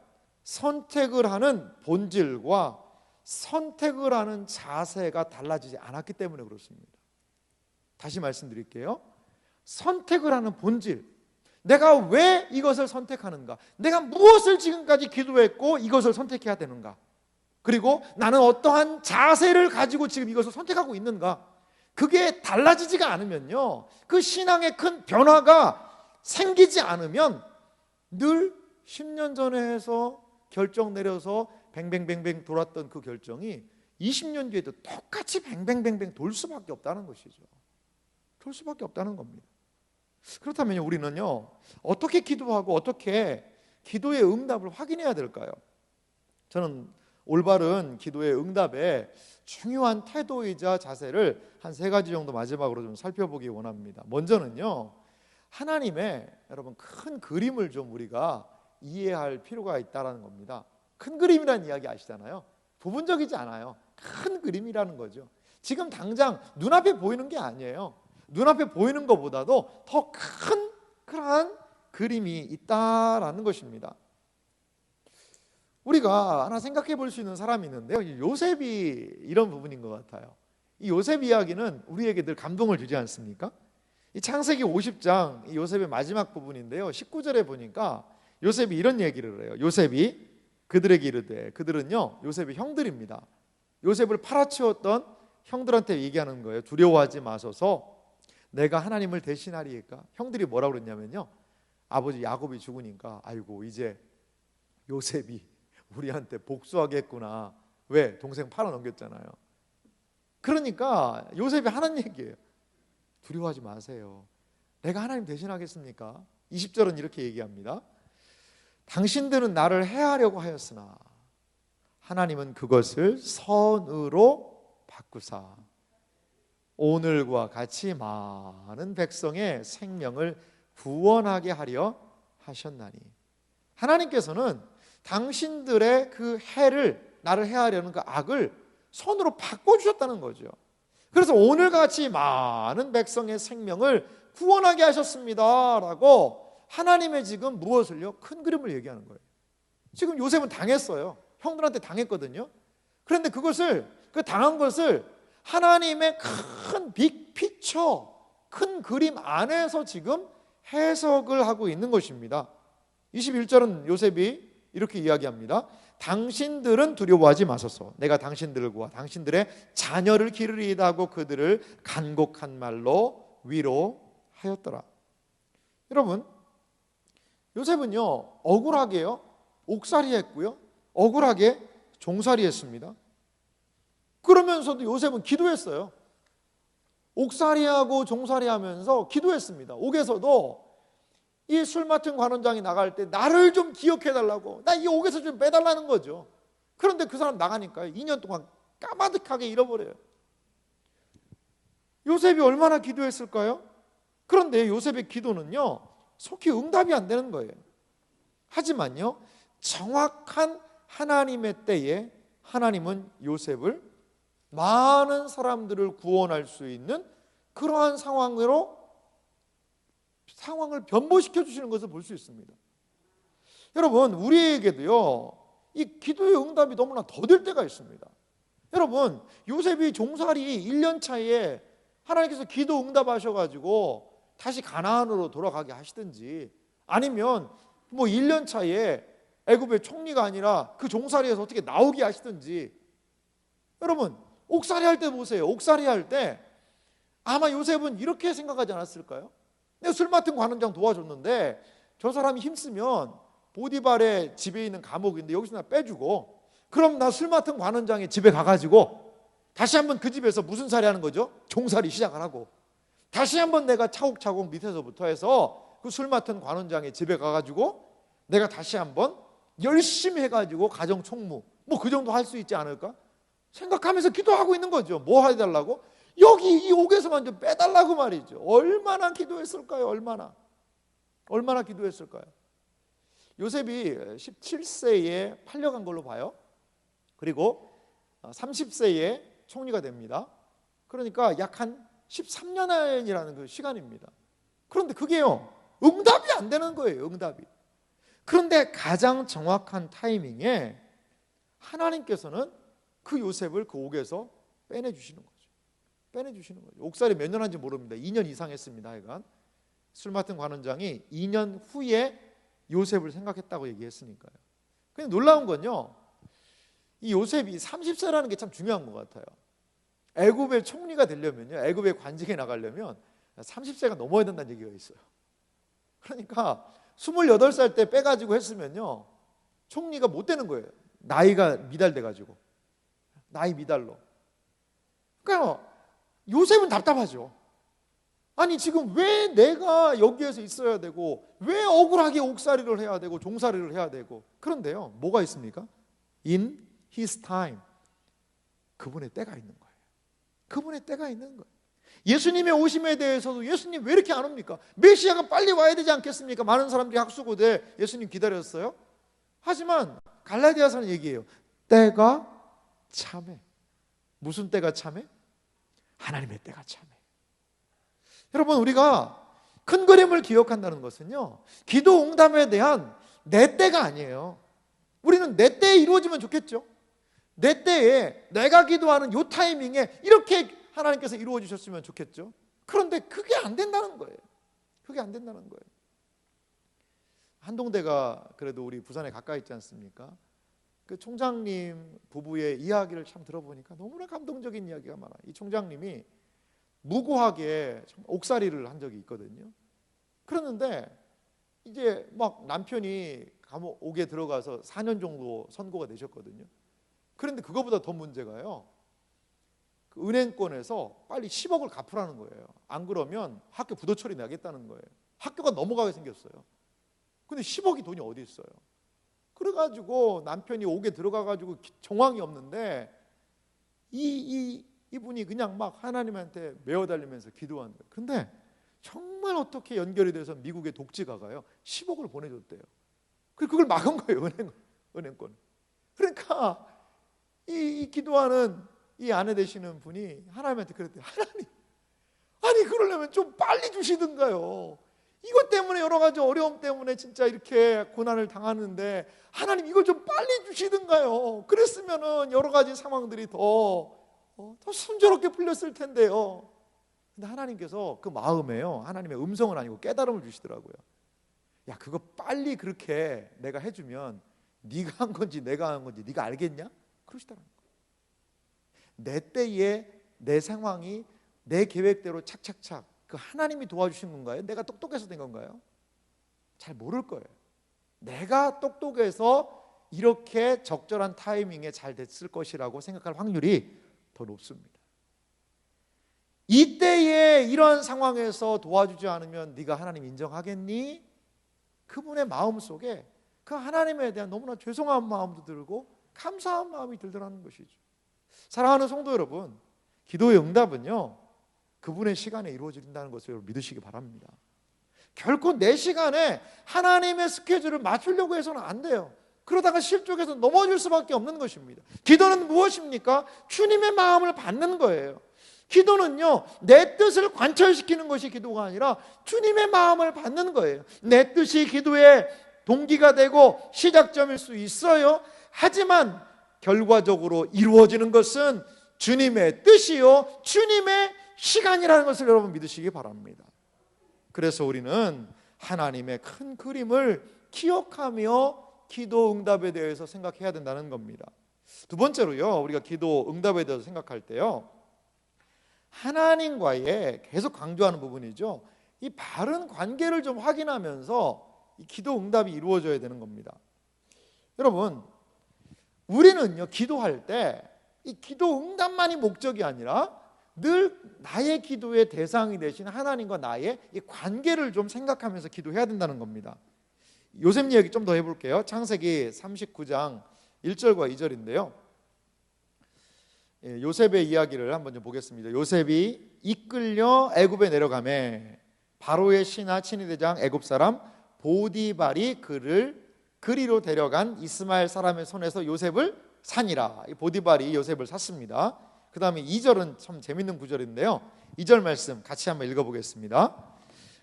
선택을 하는 본질과 선택을 하는 자세가 달라지지 않았기 때문에 그렇습니다. 다시 말씀드릴게요. 선택을 하는 본질, 내가 왜 이것을 선택하는가, 내가 무엇을 지금까지 기도했고 이것을 선택해야 되는가, 그리고 나는 어떠한 자세를 가지고 지금 이것을 선택하고 있는가, 그게 달라지지가 않으면요, 그 신앙의 큰 변화가 생기지 않으면 늘 10년 전에 해서 결정 내려서 뱅뱅뱅뱅 돌았던 그 결정이 20년 뒤에도 똑같이 뱅뱅뱅뱅 돌 수밖에 없다는 것이죠. 돌 수밖에 없다는 겁니다. 그렇다면 우리는요, 어떻게 기도하고 어떻게 기도의 응답을 확인해야 될까요? 저는 올바른 기도의 응답의 중요한 태도이자 자세를 한 3가지 정도 마지막으로 좀 살펴보기 원합니다. 먼저는요, 하나님의 여러분 큰 그림을 좀 우리가 이해할 필요가 있다는 겁니다. 큰 그림이라는 이야기 아시잖아요. 부분적이지 않아요. 큰 그림이라는 거죠. 지금 당장 눈앞에 보이는 게 아니에요. 눈앞에 보이는 것보다도 더 큰 그러한 그림이 있다라는 것입니다. 우리가 하나 생각해 볼 수 있는 사람이 있는데요, 요셉이 이런 부분인 것 같아요. 이 요셉 이야기는 우리에게 늘 감동을 주지 않습니까? 이 창세기 50장 이 요셉의 마지막 부분인데요, 19절에 보니까 요셉이 이런 얘기를 해요. 요셉이 그들에게 이르되, 그들은요 요셉의 형들입니다. 요셉을 팔아치웠던 형들한테 얘기하는 거예요. 두려워하지 마소서, 내가 하나님을 대신하리이까. 형들이 뭐라고 그랬냐면요, 아버지 야곱이 죽으니까 아이고 이제 요셉이 우리한테 복수하겠구나. 왜? 동생 팔아넘겼잖아요. 그러니까 요셉이 하는 얘기예요. 두려워하지 마세요. 내가 하나님 대신하겠습니까? 20절은 이렇게 얘기합니다. 당신들은 나를 해하려고 하였으나 하나님은 그것을 선으로 바꾸사 오늘과 같이 많은 백성의 생명을 구원하게 하려 하셨나니. 하나님께서는 당신들의 그 해를, 나를 해하려는 그 악을 선으로 바꿔주셨다는 거죠. 그래서 오늘같이 많은 백성의 생명을 구원하게 하셨습니다 라고 하나님의 지금 무엇을요? 큰 그림을 얘기하는 거예요. 지금 요셉은 당했어요. 형들한테 당했거든요. 그런데 그것을, 그 당한 것을 하나님의 큰 빅 피처, 큰 그림 안에서 지금 해석을 하고 있는 것입니다. 21절은 요셉이 이렇게 이야기합니다. 당신들은 두려워하지 마소서. 내가 당신들과 당신들의 자녀를 기르리이다 하고 그들을 간곡한 말로 위로하였더라. 여러분, 요셉은요 억울하게요 옥살이 했고요, 억울하게 종살이 했습니다. 그러면서도 요셉은 기도했어요. 옥살이하고 종살이 하면서 기도했습니다. 옥에서도 이 술 맡은 관원장이 나갈 때 나를 좀 기억해 달라고, 나 이 옥에서 좀 빼달라는 거죠. 그런데 그 사람 나가니까 2년 동안 까마득하게 잃어버려요. 요셉이 얼마나 기도했을까요? 그런데 요셉의 기도는요 속히 응답이 안 되는 거예요. 하지만요 정확한 하나님의 때에 하나님은 요셉을 많은 사람들을 구원할 수 있는 그러한 상황을 변모시켜 주시는 것을 볼 수 있습니다. 여러분, 우리에게도요 이 기도의 응답이 너무나 더딜 때가 있습니다. 여러분, 요셉이 종살이 1년 차에 하나님께서 기도 응답하셔가지고 다시 가나안으로 돌아가게 하시든지, 아니면 뭐 1년 차에 애굽의 총리가 아니라 그 종살이에서 어떻게 나오게 하시든지, 여러분 옥살이 할 때 보세요. 옥살이 할 때 아마 요셉은 이렇게 생각하지 않았을까요? 내가 술 맡은 관원장 도와줬는데 저 사람이 힘쓰면 보디발의 집에 있는 감옥인데 여기서 나 빼주고, 그럼 나 술 맡은 관원장의 집에 가가지고 다시 한번 그 집에서 무슨 살이 하는 거죠? 종살이 시작을 하고, 다시 한번 내가 차곡차곡 밑에서부터 해서 그 술 맡은 관원장의 집에 가가지고 내가 다시 한번 열심히 해가지고 가정 총무 뭐 그 정도 할 수 있지 않을까 생각하면서 기도하고 있는 거죠. 뭐 해달라고? 여기 이 옥에서만 좀 빼달라고 말이죠. 얼마나 기도했을까요? 얼마나 기도했을까요? 요셉이 17세에 팔려간 걸로 봐요. 그리고 30세에 총리가 됩니다. 그러니까 약 한 13년이라는 그 시간입니다. 그런데 그게요 응답이 안 되는 거예요. 응답이. 그런데 가장 정확한 타이밍에 하나님께서는 그 요셉을 그 옥에서 빼내주시는 거죠. 빼내주시는 거죠. 옥살이 몇 년 한지 모릅니다. 2년 이상 했습니다. 하여간 술 맡은 관원장이 2년 후에 요셉을 생각했다고 얘기했으니까요. 근데 놀라운 건요, 이 요셉이 30세라는 게 참 중요한 것 같아요. 애굽의 총리가 되려면요, 애굽의 관직에 나가려면 30세가 넘어야 된다는 얘기가 있어요. 그러니까 28살 때 빼가지고 했으면요 총리가 못 되는 거예요. 나이가 미달돼가지고, 나이 미달로. 그러니까 요셉은 답답하죠. 아니 지금 왜 내가 여기에서 있어야 되고, 왜 억울하게 옥살이를 해야 되고 종살이를 해야 되고. 그런데요 뭐가 있습니까? In his time, 그분의 때가 있는 거예요. 그분의 때가 있는 거예요. 예수님의 오심에 대해서도 예수님 왜 이렇게 안 옵니까? 메시아가 빨리 와야 되지 않겠습니까? 많은 사람들이 학수고대 예수님 기다렸어요. 하지만 갈라디아서는 얘기해요. 때가 참해. 무슨 때가 참해? 하나님의 때가 참해. 여러분, 우리가 큰 그림을 기억한다는 것은요 기도 응답에 대한 내 때가 아니에요. 우리는 내 때에 이루어지면 좋겠죠. 내 때에 내가 기도하는 요 타이밍에 이렇게 하나님께서 이루어 주셨으면 좋겠죠. 그런데 그게 안 된다는 거예요. 그게 안 된다는 거예요. 한동대가 그래도 우리 부산에 가까이 있지 않습니까? 그 총장님 부부의 이야기를 참 들어보니까 너무나 감동적인 이야기가 많아요. 이 총장님이 무고하게 옥살이를 한 적이 있거든요. 그러는데 이제 막 남편이 감옥에 들어가서 4년 정도 선고가 되셨거든요. 그런데 그거보다 더 문제가요, 그 은행권에서 빨리 10억을 갚으라는 거예요. 안 그러면 학교 부도 처리 나겠다는 거예요. 학교가 넘어가게 생겼어요. 근데 10억이 돈이 어디 있어요? 그래가지고 남편이 옥에 들어가가지고 정황이 없는데 이분이 그냥 막 하나님한테 매어달리면서 기도하는 거예요. 근데 정말 어떻게 연결이 돼서 미국의 독지가가요 10억을 보내줬대요. 그걸 막은 거예요. 은행권. 그러니까 이 기도하는 이 아내 되시는 분이 하나님한테 그랬대요. 하나님, 아니 그러려면 좀 빨리 주시든가요. 이것 때문에 여러 가지 어려움 때문에 진짜 이렇게 고난을 당하는데 하나님 이걸 좀 빨리 주시든가요. 그랬으면은 여러 가지 상황들이 더 순조롭게 풀렸을 텐데요. 근데 하나님께서 그 마음에요, 하나님의 음성은 아니고 깨달음을 주시더라고요. 야, 그거 빨리 그렇게 내가 해주면 네가 한 건지 내가 한 건지 네가 알겠냐? 그러시더라는 거예요. 내 때에 내 상황이 내 계획대로 착착착, 그 하나님이 도와주신 건가요? 내가 똑똑해서 된 건가요? 잘 모를 거예요. 내가 똑똑해서 이렇게 적절한 타이밍에 잘 됐을 것이라고 생각할 확률이 더 높습니다. 이때에 이런 상황에서 도와주지 않으면 네가 하나님 인정하겠니? 그분의 마음속에 그 하나님에 대한 너무나 죄송한 마음도 들고 감사한 마음이 들더라는 것이죠. 사랑하는 성도 여러분, 기도의 응답은요, 그분의 시간에 이루어진다는 것을 여러분 믿으시기 바랍니다. 결코 내 시간에 하나님의 스케줄을 맞추려고 해서는 안 돼요. 그러다가 실족해서 넘어질 수밖에 없는 것입니다. 기도는 무엇입니까? 주님의 마음을 받는 거예요. 기도는요, 내 뜻을 관철시키는 것이 기도가 아니라 주님의 마음을 받는 거예요. 내 뜻이 기도의 동기가 되고 시작점일 수 있어요. 하지만 결과적으로 이루어지는 것은 주님의 뜻이요, 주님의 시간이라는 것을 여러분 믿으시기 바랍니다. 그래서 우리는 하나님의 큰 그림을 기억하며 기도 응답에 대해서 생각해야 된다는 겁니다. 두 번째로요, 우리가 기도 응답에 대해서 생각할 때요, 하나님과의 계속 강조하는 부분이죠. 이 바른 관계를 좀 확인하면서 이 기도 응답이 이루어져야 되는 겁니다. 여러분, 우리는요, 기도할 때 이 기도 응답만이 목적이 아니라 늘 나의 기도의 대상이 되신 하나님과 나의 이 관계를 좀 생각하면서 기도해야 된다는 겁니다. 요셉 이야기 좀 더 해볼게요. 창세기 39장 1절과 2절인데요. 요셉의 이야기를 한번 좀 보겠습니다. 요셉이 이끌려 애굽에 내려가매 바로의 신하 친위대장 애굽 사람 보디발이 그를 그리로 데려간 이스마엘 사람의 손에서 요셉을 산이라. 보디발이 요셉을 샀습니다. 그 다음에 2절은 참 재밌는 구절인데요. 2절 말씀 같이 한번 읽어보겠습니다.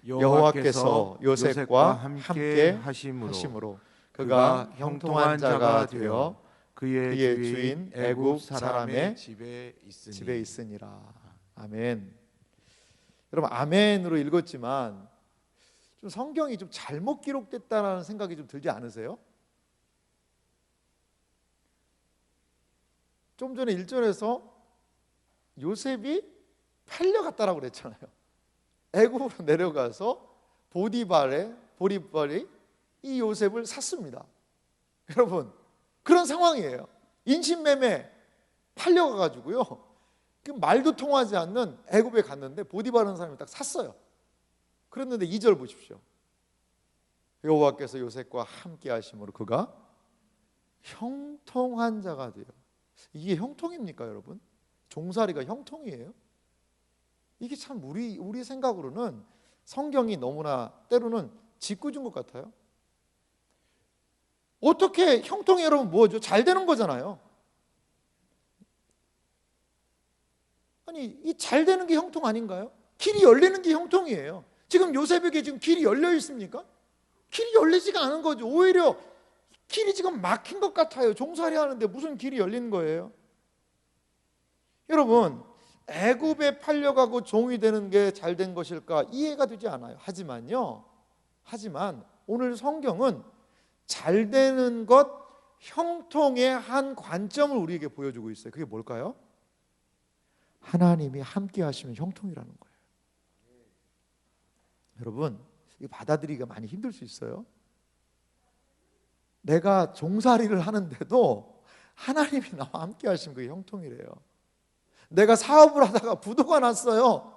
여호와께서 요셉과 함께 하심으로 그가 형통한 자가 되어 그의 주인 애굽 사람의 집에 있으니라. 아멘. 여러분, 아멘으로 읽었지만 좀 성경이 좀 잘못 기록됐다는 생각이 좀 들지 않으세요? 좀 전에 1절에서 요셉이 팔려갔다라고 그랬잖아요. 애굽으로 내려가서 보디발이 이 요셉을 샀습니다. 여러분, 그런 상황이에요. 인신매매 팔려가가지고요, 그 말도 통하지 않는 애굽에 갔는데 보디발이라는 사람이 딱 샀어요. 그랬는데 2절 보십시오. 여호와께서 요셉과 함께 하심으로 그가 형통한 자가 되어. 이게 형통입니까, 여러분? 종살이가 형통이에요? 이게 참 우리 생각으로는 성경이 너무나 때로는 짓궂은 것 같아요. 어떻게 형통이, 여러분, 뭐죠? 잘 되는 거잖아요. 아니, 이 잘 되는 게 형통 아닌가요? 길이 열리는 게 형통이에요. 지금 요셉에게 지금 길이 열려 있습니까? 길이 열리지가 않은 거죠. 오히려 길이 지금 막힌 것 같아요. 종살이 하는데 무슨 길이 열리는 거예요? 여러분, 애굽에 팔려가고 종이 되는 게 잘 된 것일까? 이해가 되지 않아요. 하지만 오늘 성경은 잘 되는 것, 형통의 한 관점을 우리에게 보여주고 있어요. 그게 뭘까요? 하나님이 함께 하시면 형통이라는 거예요. 여러분, 이거 받아들이기가 많이 힘들 수 있어요. 내가 종살이를 하는데도 하나님이 나와 함께 하시면 그게 형통이래요. 내가 사업을 하다가 부도가 났어요.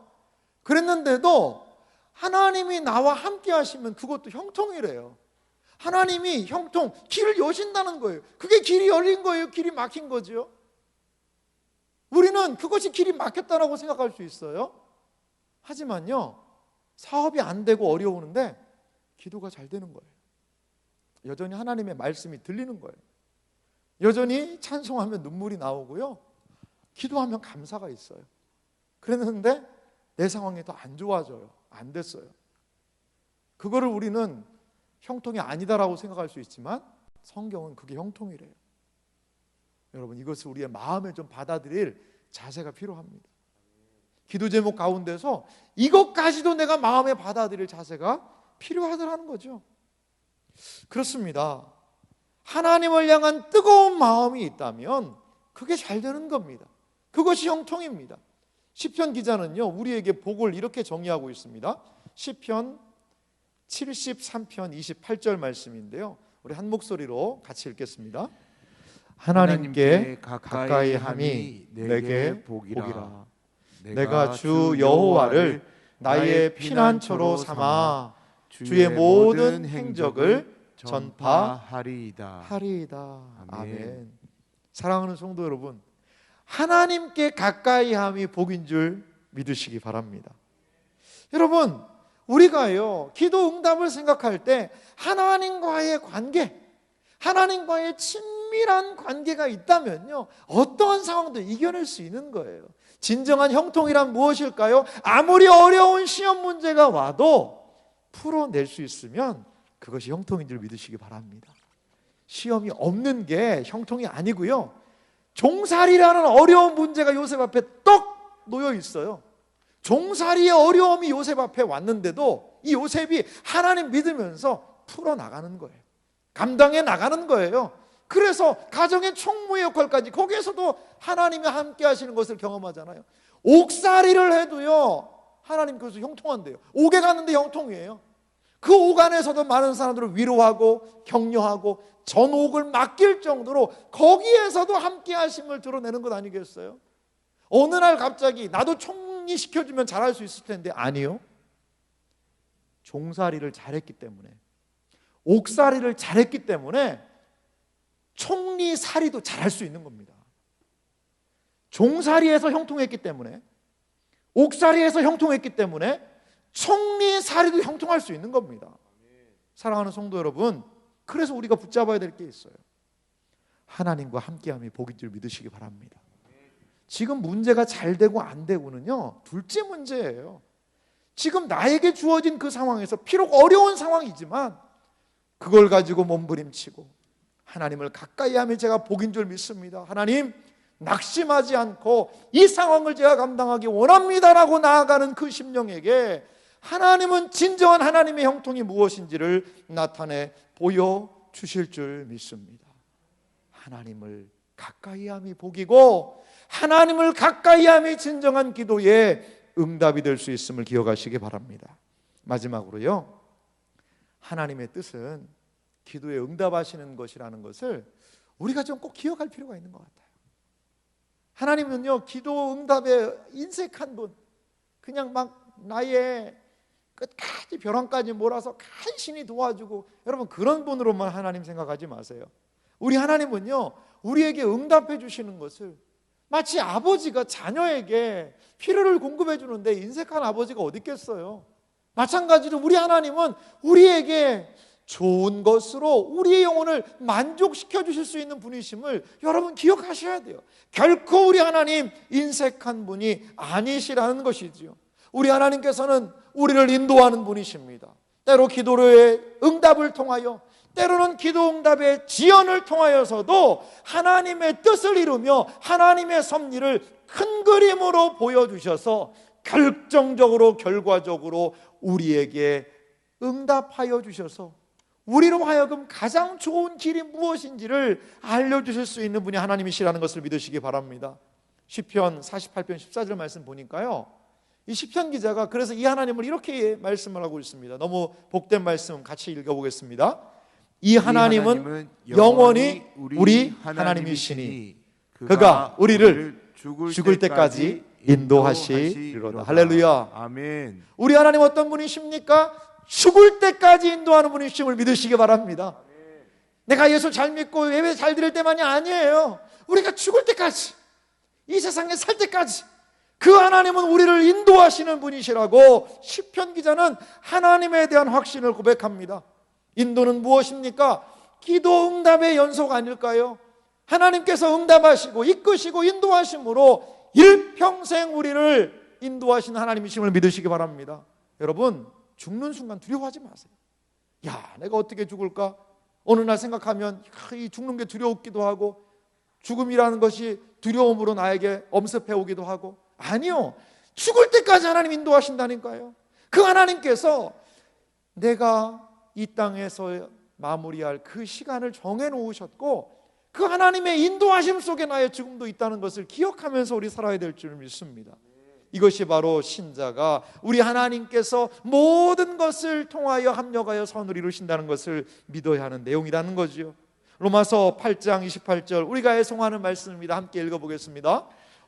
그랬는데도 하나님이 나와 함께 하시면 그것도 형통이래요. 하나님이 형통, 길을 여신다는 거예요. 그게 길이 열린 거예요? 길이 막힌 거죠? 우리는 그것이 길이 막혔다라고 생각할 수 있어요. 하지만요, 사업이 안 되고 어려우는데 기도가 잘 되는 거예요. 여전히 하나님의 말씀이 들리는 거예요. 여전히 찬송하면 눈물이 나오고요, 기도하면 감사가 있어요. 그랬는데 내 상황이 더 안 좋아져요. 안 됐어요. 그거를 우리는 형통이 아니다라고 생각할 수 있지만 성경은 그게 형통이래요. 여러분, 이것을 우리의 마음에 좀 받아들일 자세가 필요합니다. 기도 제목 가운데서 이것까지도 내가 마음에 받아들일 자세가 필요하더라는 거죠. 그렇습니다. 하나님을 향한 뜨거운 마음이 있다면 그게 잘 되는 겁니다. 그것이 형통입니다. 시편 기자는요, 우리에게 복을 이렇게 정의하고 있습니다. 시편 73편 28절 말씀인데요, 우리 한 목소리로 같이 읽겠습니다. 하나님께 가까이 함이 내게 복이라. 내가 주 여호와를 나의 피난처로 삼아 주의 모든 행적을 전파하리이다. 아멘. 사랑하는 성도 여러분, 하나님께 가까이 함이 복인 줄 믿으시기 바랍니다. 여러분, 우리가요, 기도 응답을 생각할 때 하나님과의 관계, 하나님과의 친밀한 관계가 있다면요, 어떠한 상황도 이겨낼 수 있는 거예요. 진정한 형통이란 무엇일까요? 아무리 어려운 시험 문제가 와도 풀어낼 수 있으면 그것이 형통인 줄 믿으시기 바랍니다. 시험이 없는 게 형통이 아니고요, 종살이라는 어려운 문제가 요셉 앞에 떡 놓여 있어요. 종살이의 어려움이 요셉 앞에 왔는데도 이 요셉이 하나님 믿으면서 풀어나가는 거예요. 감당해 나가는 거예요. 그래서 가정의 총무의 역할까지, 거기에서도 하나님이 함께 하시는 것을 경험하잖아요. 옥살이를 해도요, 하나님 그것을 형통한대요. 옥에 갔는데 형통이에요. 그 옥 안에서도 많은 사람들을 위로하고 격려하고 전옥을 맡길 정도로 거기에서도 함께 하심을 드러내는 것 아니겠어요? 어느 날 갑자기 나도 총리 시켜주면 잘할 수 있을 텐데, 아니요. 종살이를 잘했기 때문에, 옥살이를 잘했기 때문에 총리 살이도 잘할 수 있는 겁니다. 종살이에서 형통했기 때문에, 옥살이에서 형통했기 때문에 총리 살이도 형통할 수 있는 겁니다. 사랑하는 성도 여러분, 그래서 우리가 붙잡아야 될 게 있어요. 하나님과 함께함이 복인 줄 믿으시기 바랍니다. 지금 문제가 잘 되고 안 되고는요, 둘째 문제예요. 지금 나에게 주어진 그 상황에서 비록 어려운 상황이지만 그걸 가지고 몸부림치고 하나님을 가까이 하면 제가 복인 줄 믿습니다. 하나님, 낙심하지 않고 이 상황을 제가 감당하기 원합니다라고 나아가는 그 심령에게 하나님은 진정한 하나님의 형통이 무엇인지를 나타내 보여주실 줄 믿습니다. 하나님을 가까이 함이 복이고, 하나님을 가까이 함이 진정한 기도의 응답이 될 수 있음을 기억하시기 바랍니다. 마지막으로요, 하나님의 뜻은 기도에 응답하시는 것이라는 것을 우리가 좀 꼭 기억할 필요가 있는 것 같아요. 하나님은요, 기도 응답에 인색한 분, 그냥 막 나의 끝까지 벼랑까지 몰아서 간신히 도와주고, 여러분 그런 분으로만 하나님 생각하지 마세요. 우리 하나님은요, 우리에게 응답해 주시는 것을 마치 아버지가 자녀에게 필요를 공급해 주는데 인색한 아버지가 어디 있겠어요. 마찬가지로 우리 하나님은 우리에게 좋은 것으로 우리의 영혼을 만족시켜 주실 수 있는 분이심을 여러분 기억하셔야 돼요. 결코 우리 하나님 인색한 분이 아니시라는 것이지요. 우리 하나님께서는 우리를 인도하는 분이십니다. 때로 기도의 응답을 통하여, 때로는 기도 응답의 지연을 통하여서도 하나님의 뜻을 이루며 하나님의 섭리를 큰 그림으로 보여주셔서 결정적으로, 결과적으로 우리에게 응답하여 주셔서 우리로 하여금 가장 좋은 길이 무엇인지를 알려주실 수 있는 분이 하나님이시라는 것을 믿으시기 바랍니다. 시편 48편 14절 말씀 보니까요, 이 시편 기자가 그래서 이 하나님을 이렇게 말씀을 하고 있습니다. 너무 복된 말씀 같이 읽어보겠습니다. 이 하나님은 영원히 우리 하나님이시니 그가 우리를 죽을 때까지 인도하시리로다. 할렐루야. 아멘. 우리 하나님 어떤 분이십니까? 죽을 때까지 인도하는 분이심을 믿으시기 바랍니다. 내가 예수 잘 믿고 예배 잘 드릴 때만이 아니에요. 우리가 죽을 때까지, 이 세상에 살 때까지 그 하나님은 우리를 인도하시는 분이시라고 시편 기자는 하나님에 대한 확신을 고백합니다. 인도는 무엇입니까? 기도 응답의 연속 아닐까요? 하나님께서 응답하시고 이끄시고 인도하심으로 일평생 우리를 인도하시는 하나님이심을 믿으시기 바랍니다. 여러분, 죽는 순간 두려워하지 마세요. 야, 내가 어떻게 죽을까? 어느 날 생각하면 이 죽는 게 두려웠기도 하고, 죽음이라는 것이 두려움으로 나에게 엄습해 오기도 하고. 아니요, 죽을 때까지 하나님 인도하신다니까요. 그 하나님께서 내가 이 땅에서 마무리할 그 시간을 정해놓으셨고 그 하나님의 인도하심 속에 나의 죽음도 있다는 것을 기억하면서 우리 살아야 될 줄 믿습니다. 이것이 바로 신자가 우리 하나님께서 모든 것을 통하여 합력하여 선을 이루신다는 것을 믿어야 하는 내용이라는 거죠. 로마서 8장 28절 우리가 애송하는 말씀입니다. 함께 읽어보겠습니다.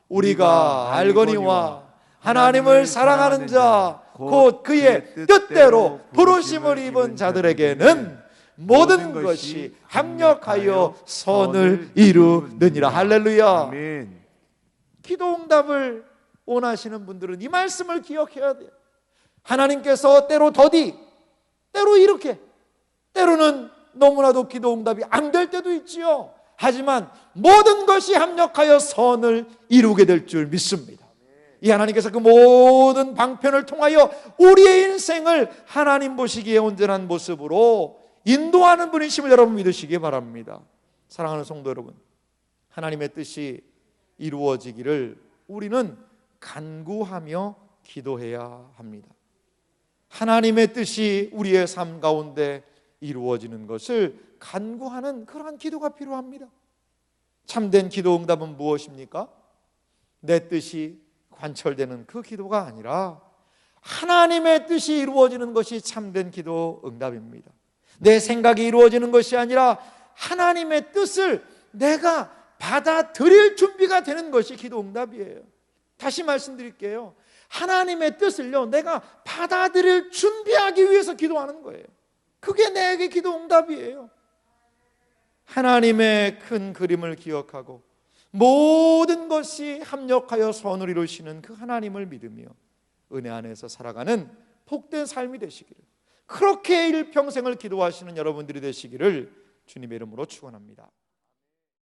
우리가 알거니와 하나님을 사랑하는 자 곧 그의 뜻대로 부르심을 입은 자들에게는 모든 것이 합력하여 선을 이루느니라. 할렐루야. 아멘. 기도 응답을 원하시는 분들은 이 말씀을 기억해야 돼요. 하나님께서 때로 더디, 때로 이렇게, 때로는 너무나도 기도 응답이 안 될 때도 있지요. 하지만 모든 것이 합력하여 선을 이루게 될 줄 믿습니다. 이 하나님께서 그 모든 방편을 통하여 우리의 인생을 하나님 보시기에 온전한 모습으로 인도하는 분이심을 여러분 믿으시기 바랍니다. 사랑하는 성도 여러분, 하나님의 뜻이 이루어지기를 우리는 간구하며 기도해야 합니다. 하나님의 뜻이 우리의 삶 가운데 이루어지는 것을 간구하는 그러한 기도가 필요합니다. 참된 기도 응답은 무엇입니까? 내 뜻이 관철되는 그 기도가 아니라 하나님의 뜻이 이루어지는 것이 참된 기도 응답입니다. 내 생각이 이루어지는 것이 아니라 하나님의 뜻을 내가 받아들일 준비가 되는 것이 기도 응답이에요. 다시 말씀드릴게요. 하나님의 뜻을요, 내가 받아들일 준비하기 위해서 기도하는 거예요. 그게 내게 기도 응답이에요. 하나님의 큰 그림을 기억하고 모든 것이 합력하여 선을 이루시는 그 하나님을 믿으며 은혜 안에서 살아가는 복된 삶이 되시기를, 그렇게 일평생을 기도하시는 여러분들이 되시기를 주님의 이름으로 축원합니다.